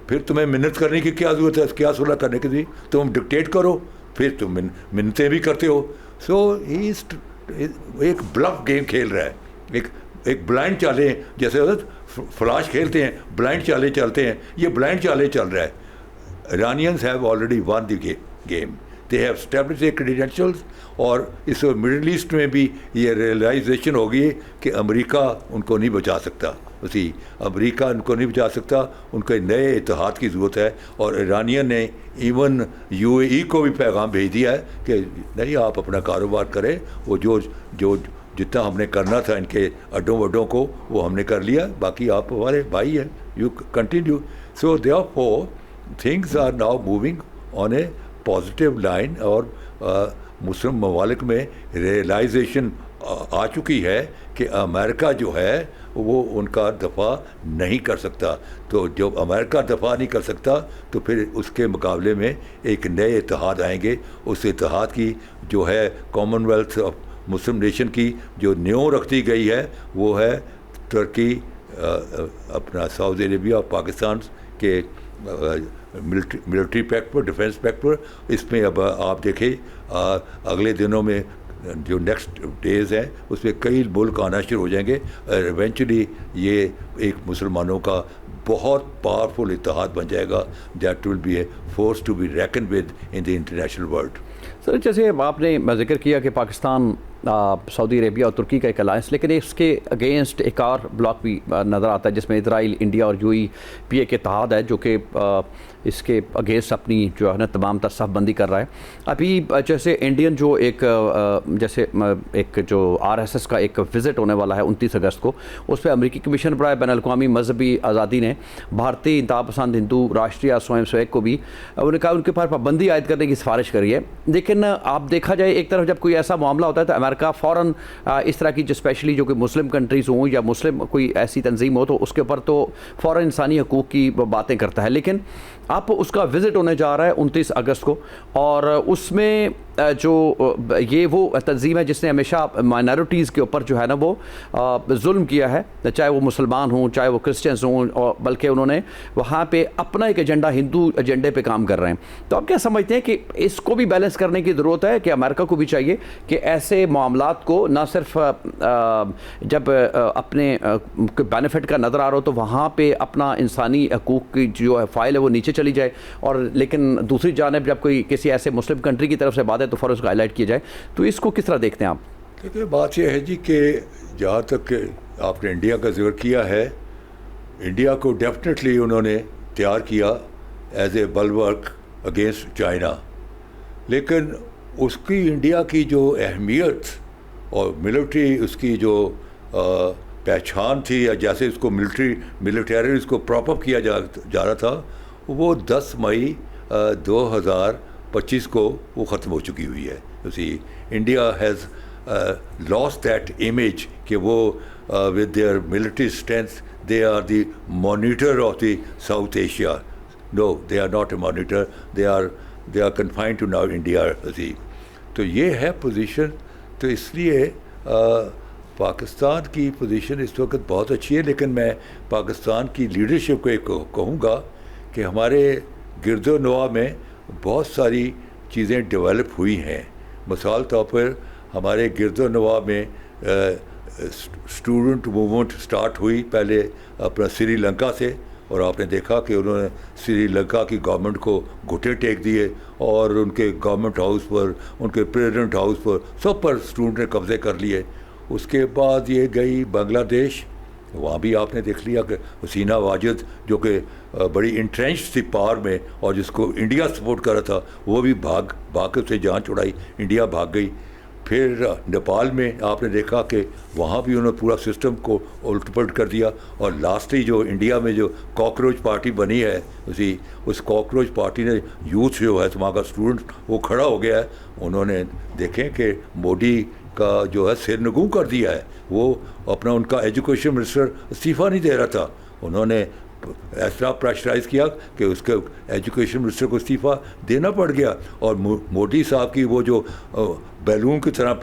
پھر تمہیں منت کرنے کی کیا ضرورت ہے؟ کیا صلح کرنے کی تھی؟ تم ڈکٹیٹ کرو، پھر تم منتیں بھی کرتے ہو۔ سو ایک بلف گیم کھیل رہا ہے، ایک بلائنڈ چالیں، جیسے فلاش کھیلتے ہیں، بلائنڈ چالیں چلتے ہیں، یہ بلائنڈ چالیں چل رہا ہے۔ Iranians have already won the game, they have establish a credentials, اور اس مڈل ایسٹ میں بھی یہ ریئلائزیشن ہوگی کہ امریکہ ان کو نہیں بچا سکتا اسی، امریکہ ان کو نہیں بچا سکتا، ان کو نئے اتحاد کی ضرورت ہے۔ اور ایرانیئن نے ایون UAE کو بھی پیغام بھیج دیا ہے کہ نہیں، آپ اپنا کاروبار کریں، وہ جو جتنا ہم نے کرنا تھا ان کے اڈوں کو وہ ہم نے کر لیا، باقی آپ ہمارے بھائی ہیں، you continue. So therefore things are now moving on a positive line, اور مسلم ممالک میں ریئلائزیشن آ چکی ہے کہ امریکہ جو ہے وہ ان کا دفاع نہیں کر سکتا. تو جب امریکہ دفاع نہیں کر سکتا تو پھر اس کے مقابلے میں ایک نئے اتحاد آئیں گے. اس اتحاد کی جو ہے common wealth of Muslim nation کی جو نیو رکھتی گئی ہے وہ ہے ترکی, اپنا سعودی عربیہ اور پاکستان کے ملٹری پیکٹ پر, ڈیفنس پیکٹ پر. اس میں اب آپ دیکھیں اگلے دنوں میں جو نیکسٹ ڈیز ہیں اس میں کئی ملک آنا شروع ہو جائیں گے. ایونچولی یہ ایک مسلمانوں کا بہت پاورفل اتحاد بن جائے گا. That will be a force to be reckon with in the international world. Sir جیسے آپ نے ذکر کیا کہ پاکستان سعودی عربیہ اور ترکی کا ایک الائنس, لیکن اس کے اگینسٹ ایک اور بلاک بھی نظر آتا ہے جس میں اسرائیل, انڈیا اور UAE ایک اتحاد ہے جو کہ اس کے اگینسٹ اپنی جو ہے نا تمام تر صف بندی کر رہا ہے. ابھی جیسے انڈین جو ایک جیسے ایک جو RSS کا ایک وزٹ ہونے والا ہے 29 اگست کو, اس پہ امریکی کمیشن برائے بین الاقوامی مذہبی آزادی نے بھارتی انتہا پسند ہندو راشٹریہ سوئم سیوک کو بھی انہوں نے کہا ان کے اوپر پابندی عائد کرنے کی سفارش کری ہے. لیکن آپ دیکھا جائے ایک طرف جب کوئی ایسا معاملہ ہوتا ہے تو امریکہ فوراً اس طرح کی جو اسپیشلی جو کہ مسلم کنٹریز ہوں یا مسلم کوئی ایسی تنظیم ہو تو اس کے اوپر تو فوراً انسانی حقوق کی باتیں کرتا ہے. لیکن اب اس کا وزٹ ہونے جا رہا ہے 29 اگست کو, اور اس میں جو یہ وہ تنظیم ہے جس نے ہمیشہ مائنارٹیز کے اوپر جو ہے نا وہ ظلم کیا ہے, چاہے وہ مسلمان ہوں چاہے وہ کرسچنز ہوں, اور بلکہ انہوں نے وہاں پہ اپنا ایک ایجنڈا ہندو ایجنڈے پہ کام کر رہے ہیں. تو آپ کیا سمجھتے ہیں کہ اس کو بھی بیلنس کرنے کی ضرورت ہے کہ امریکہ کو بھی چاہیے کہ ایسے معاملات کو نہ صرف جب اپنے بینیفٹ کا نظر آ رہا ہو تو وہاں پہ اپنا انسانی حقوق کی جو فائل ہے وہ نیچے چلی جائے, اور لیکن دوسری جانب جب کوئی کسی ایسے مسلم کنٹری کی طرف سے بات ہے تو فوراً اس کو ہائی لائٹ کیا جائے. تو اس کو کس طرح دیکھتے ہیں آپ؟ دیکھیے بات یہ ہے جی کہ جہاں تک کہ آپ نے انڈیا کا ذکر کیا ہے, انڈیا کو ڈیفینیٹلی انہوں نے تیار کیا ایز اے بلورک اگینسٹ چائنا, لیکن اس کی انڈیا کی جو اہمیت اور ملٹری اس کی جو پہچان تھی, یا جیسے اس کو ملٹری اس کو پراپ اپ کیا جا رہا تھا, وہ 10 مئی 2025 کو وہ ختم ہو چکی ہوئی ہے. اسی India has lost that image کہ وہ with their military strength they are the monitor of the South Asia. No, they are not a monitor, they are confined to now India. تو یہ ہے پوزیشن. تو اس لیے پاکستان کی پوزیشن اس وقت بہت اچھی ہے, لیکن میں پاکستان کی لیڈرشپ کو ایک کہوں گا کہ ہمارے گرد و نواح میں بہت ساری چیزیں ڈیولپ ہوئی ہیں. مثال طور پر ہمارے گرد و نواح میں اسٹوڈنٹ موومنٹ سٹارٹ ہوئی پہلے اپنا سری لنکا سے, اور آپ نے دیکھا کہ انہوں نے سری لنکا کی گورنمنٹ کو گھٹے ٹیک دیے, اور ان کے گورنمنٹ ہاؤس پر, ان کے پریزیڈنٹ ہاؤس پر, سب پر اسٹوڈنٹ نے قبضے کر لیے. اس کے بعد یہ گئی بنگلہ دیش, وہاں بھی آپ نے دیکھ لیا کہ حسینہ واجد جو کہ بڑی انٹرینچ تھی پاور میں اور جس کو انڈیا سپورٹ کر رہا تھا, وہ بھی بھاگ کے اسے جان چھڑائی, انڈیا بھاگ گئی. پھر نیپال میں آپ نے دیکھا کہ وہاں بھی انہوں نے پورا سسٹم کو الٹ پلٹ کر دیا. اور لاسٹلی جو انڈیا میں جو کاکروچ پارٹی بنی ہے, اس کاکروچ پارٹی نے یوتھ جو ہے وہاں کا اسٹوڈنٹ وہ کھڑا ہو گیا ہے. انہوں نے دیکھیں کہ مودی کا جو ہے سر نگوں کر دیا ہے. وہ اپنا ان کا ایجوکیشن منسٹر استعفیٰ نہیں دے رہا تھا, انہوں نے ایسا پریشرائز کیا کہ اس کے ایجوکیشن منسٹر کو استعفیٰ دینا پڑ گیا. اور مودی صاحب کی وہ جو بیلون کی طرح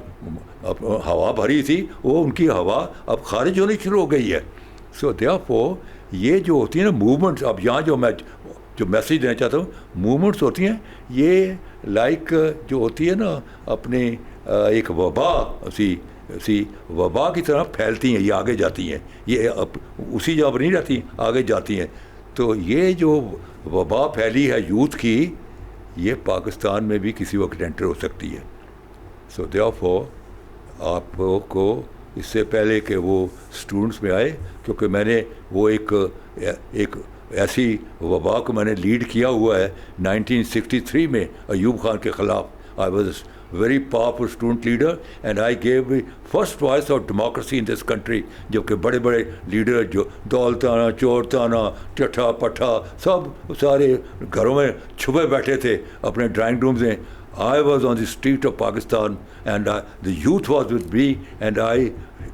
ہوا بھری تھی, وہ ان کی ہوا اب خارج ہونی شروع ہو گئی ہے. سو دیئرفور یہ جو ہوتی ہیں نا موومنٹس, اب یہاں جو میں جو میسیج دینا چاہتا ہوں, موومنٹس ہوتی ہیں یہ لائک جو ہوتی ہے نا اپنی ایک وبا, اسی وبا کی طرح پھیلتی ہیں, یہ آگے جاتی ہیں, یہ اسی جگہ پر نہیں رہتی, آگے جاتی ہیں. تو یہ جو وبا پھیلی ہے یوتھ کی, یہ پاکستان میں بھی کسی وقت انٹر ہو سکتی ہے. سو دیئرفور آپ کو اس سے پہلے کہ وہ اسٹوڈنٹس میں آئے, کیونکہ میں نے وہ ایک ایسی وبا کو میں نے لیڈ کیا ہوا ہے 1963 میں ایوب خان کے خلاف. I was very powerful student leader and I gave the first voice of democracy in this country. جبکہ بڑے بڑے لیڈر جو دولتانہ, چورتانہ, چٹھا پٹھا سب سارے گھروں میں چھپے بیٹھے تھے اپنے ڈرائنگ رومز میں, I was on the street of Pakistan and the youth was with me and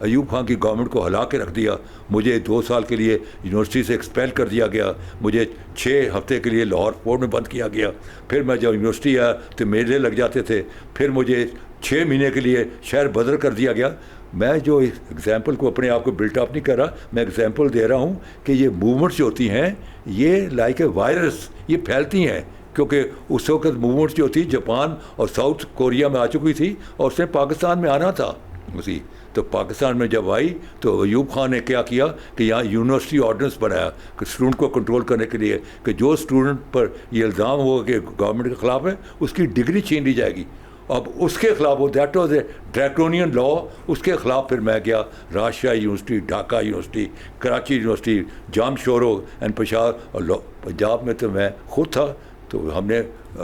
Ayub Khan کی گورنمنٹ کو ہلا کے رکھ دیا. مجھے 2 سال کے لیے یونیورسٹی سے ایکسپیل کر دیا گیا. مجھے 6 ہفتے کے لیے لاہور فورٹ میں بند کیا گیا. پھر میں جب یونیورسٹی آیا تو میلے لگ جاتے تھے. پھر مجھے 6 مہینے کے لیے شہر بدر کر دیا گیا. میں جو ایگزامپل کو اپنے آپ کو بلٹ اپ نہیں کر رہا, میں ایگزامپل دے رہا ہوں کہ یہ موومنٹس جو ہوتی ہیں یہ لائک اے وائرس, یہ پھیلتی ہیں. کیونکہ اس وقت موومنٹس جو تھی جاپان اور ساؤتھ کوریا میں آ چکی تھی اور اس نے پاکستان میں آنا تھا اسی. تو پاکستان میں جب آئی تو ایوب خان نے کیا کیا کہ یہاں یونیورسٹی آرڈیننس بنایا کہ اسٹوڈنٹ کو کنٹرول کرنے کے لیے کہ جو اسٹوڈنٹ پر یہ الزام ہوگا کہ گورنمنٹ کے خلاف ہے اس کی ڈگری چھین لی جائے گی. اب اس کے خلاف وہ that was a draconian law. اس کے خلاف پھر میں گیا Rajshahi university, Dhaka university, Karachi university, Jam Shoro and Peshawar, اور پنجاب میں تو میں خود تھا. تو ہم نے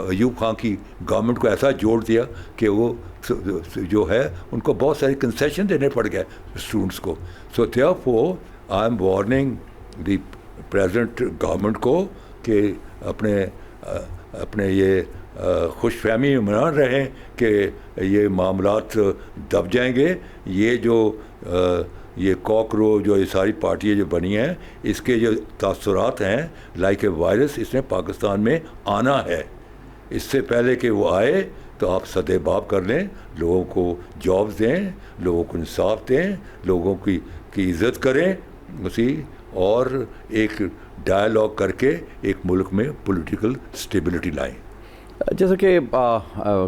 ایوب خان کی گورنمنٹ کو ایسا جوڑ دیا کہ وہ جو ہے ان کو بہت ساری کنسیشن دینے پڑ گئے اسٹوڈنٹس کو. سو therefore I am warning the present government کو کہ اپنے یہ خوش فہمی میں نہ رہیں کہ یہ معاملات دب جائیں گے. یہ جو یہ کوکرو جو یہ ساری پارٹیاں جو بنی ہیں اس کے جو تاثرات ہیں لائک اے وائرس, اس نے پاکستان میں آنا ہے. اس سے پہلے کہ وہ آئے تو آپ سدے باب کر لیں, لوگوں کو جابز دیں, لوگوں کو انصاف دیں, لوگوں کی عزت کریں اسی, اور ایک ڈائلاگ کر کے ایک ملک میں پولیٹیکل اسٹیبلٹی لائیں. جیسا کہ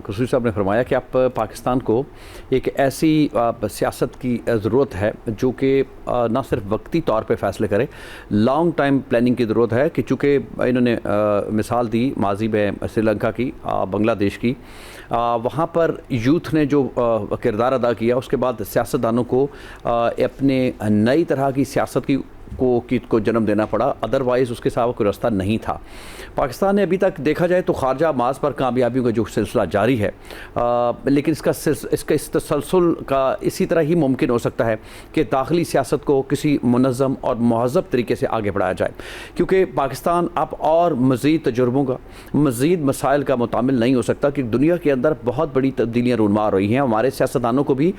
قصوری صاحب نے فرمایا کہ آپ پاکستان کو ایک ایسی سیاست کی ضرورت ہے جو کہ نہ صرف وقتی طور پہ فیصلے کرے, لانگ ٹائم پلاننگ کی ضرورت ہے. کہ چونکہ انہوں نے مثال دی ماضی میں سری لنکا کی, بنگلہ دیش کی, وہاں پر یوتھ نے جو کردار ادا کیا اس کے بعد سیاستدانوں کو اپنے نئی طرح کی سیاست کو جنم دینا پڑا. ادروائز اس کے سوا کوئی راستہ نہیں تھا. پاکستان نے ابھی تک دیکھا جائے تو خارجہ معاذ پر کامیابیوں کا جو سلسلہ جاری ہے, لیکن اس تسلسل کا اسی طرح ہی ممکن ہو سکتا ہے کہ داخلی سیاست کو کسی منظم اور مہذب طریقے سے آگے بڑھایا جائے. کیونکہ پاکستان اب اور مزید تجربوں کا, مزید مسائل کا متعامل نہیں ہو سکتا, کہ دنیا کے اندر بہت بڑی تبدیلیاں رونما رہی ہیں. ہمارے سیاستدانوں کو بھی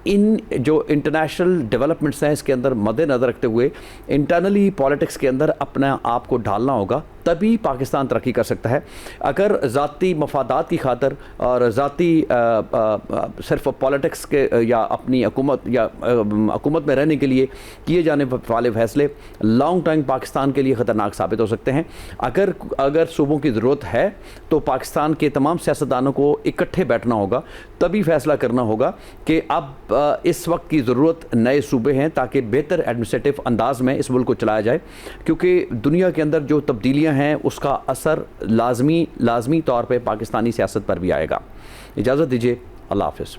ان جو انٹرنیشنل ڈیولپمنٹس ہیں اس کے اندر مد نظر رکھتے ہوئے انٹرنلی پالیٹکس کے اندر اپنا آپ کو ڈالنا ہوگا, تبھی پاکستان ترقی کر سکتا ہے. اگر ذاتی مفادات کی خاطر اور ذاتی صرف پالیٹکس کے یا اپنی حکومت میں رہنے کے لیے کیے جانے والے فیصلے لانگ ٹائم پاکستان کے لیے خطرناک ثابت ہو سکتے ہیں. اگر صوبوں کی ضرورت ہے تو پاکستان کے تمام سیاستدانوں کو اکٹھے بیٹھنا ہوگا, تبھی فیصلہ کرنا ہوگا کہ اب اس وقت کی ضرورت نئے صوبے ہیں تاکہ بہتر ایڈمنسٹریٹو انداز میں اس ملک کو چلایا جائے. کیونکہ دنیا کے اندر جو تبدیلیاں ہیں اس کا اثر لازمی طور پہ پاکستانی سیاست پر بھی آئے گا. اجازت دیجیے, اللہ حافظ.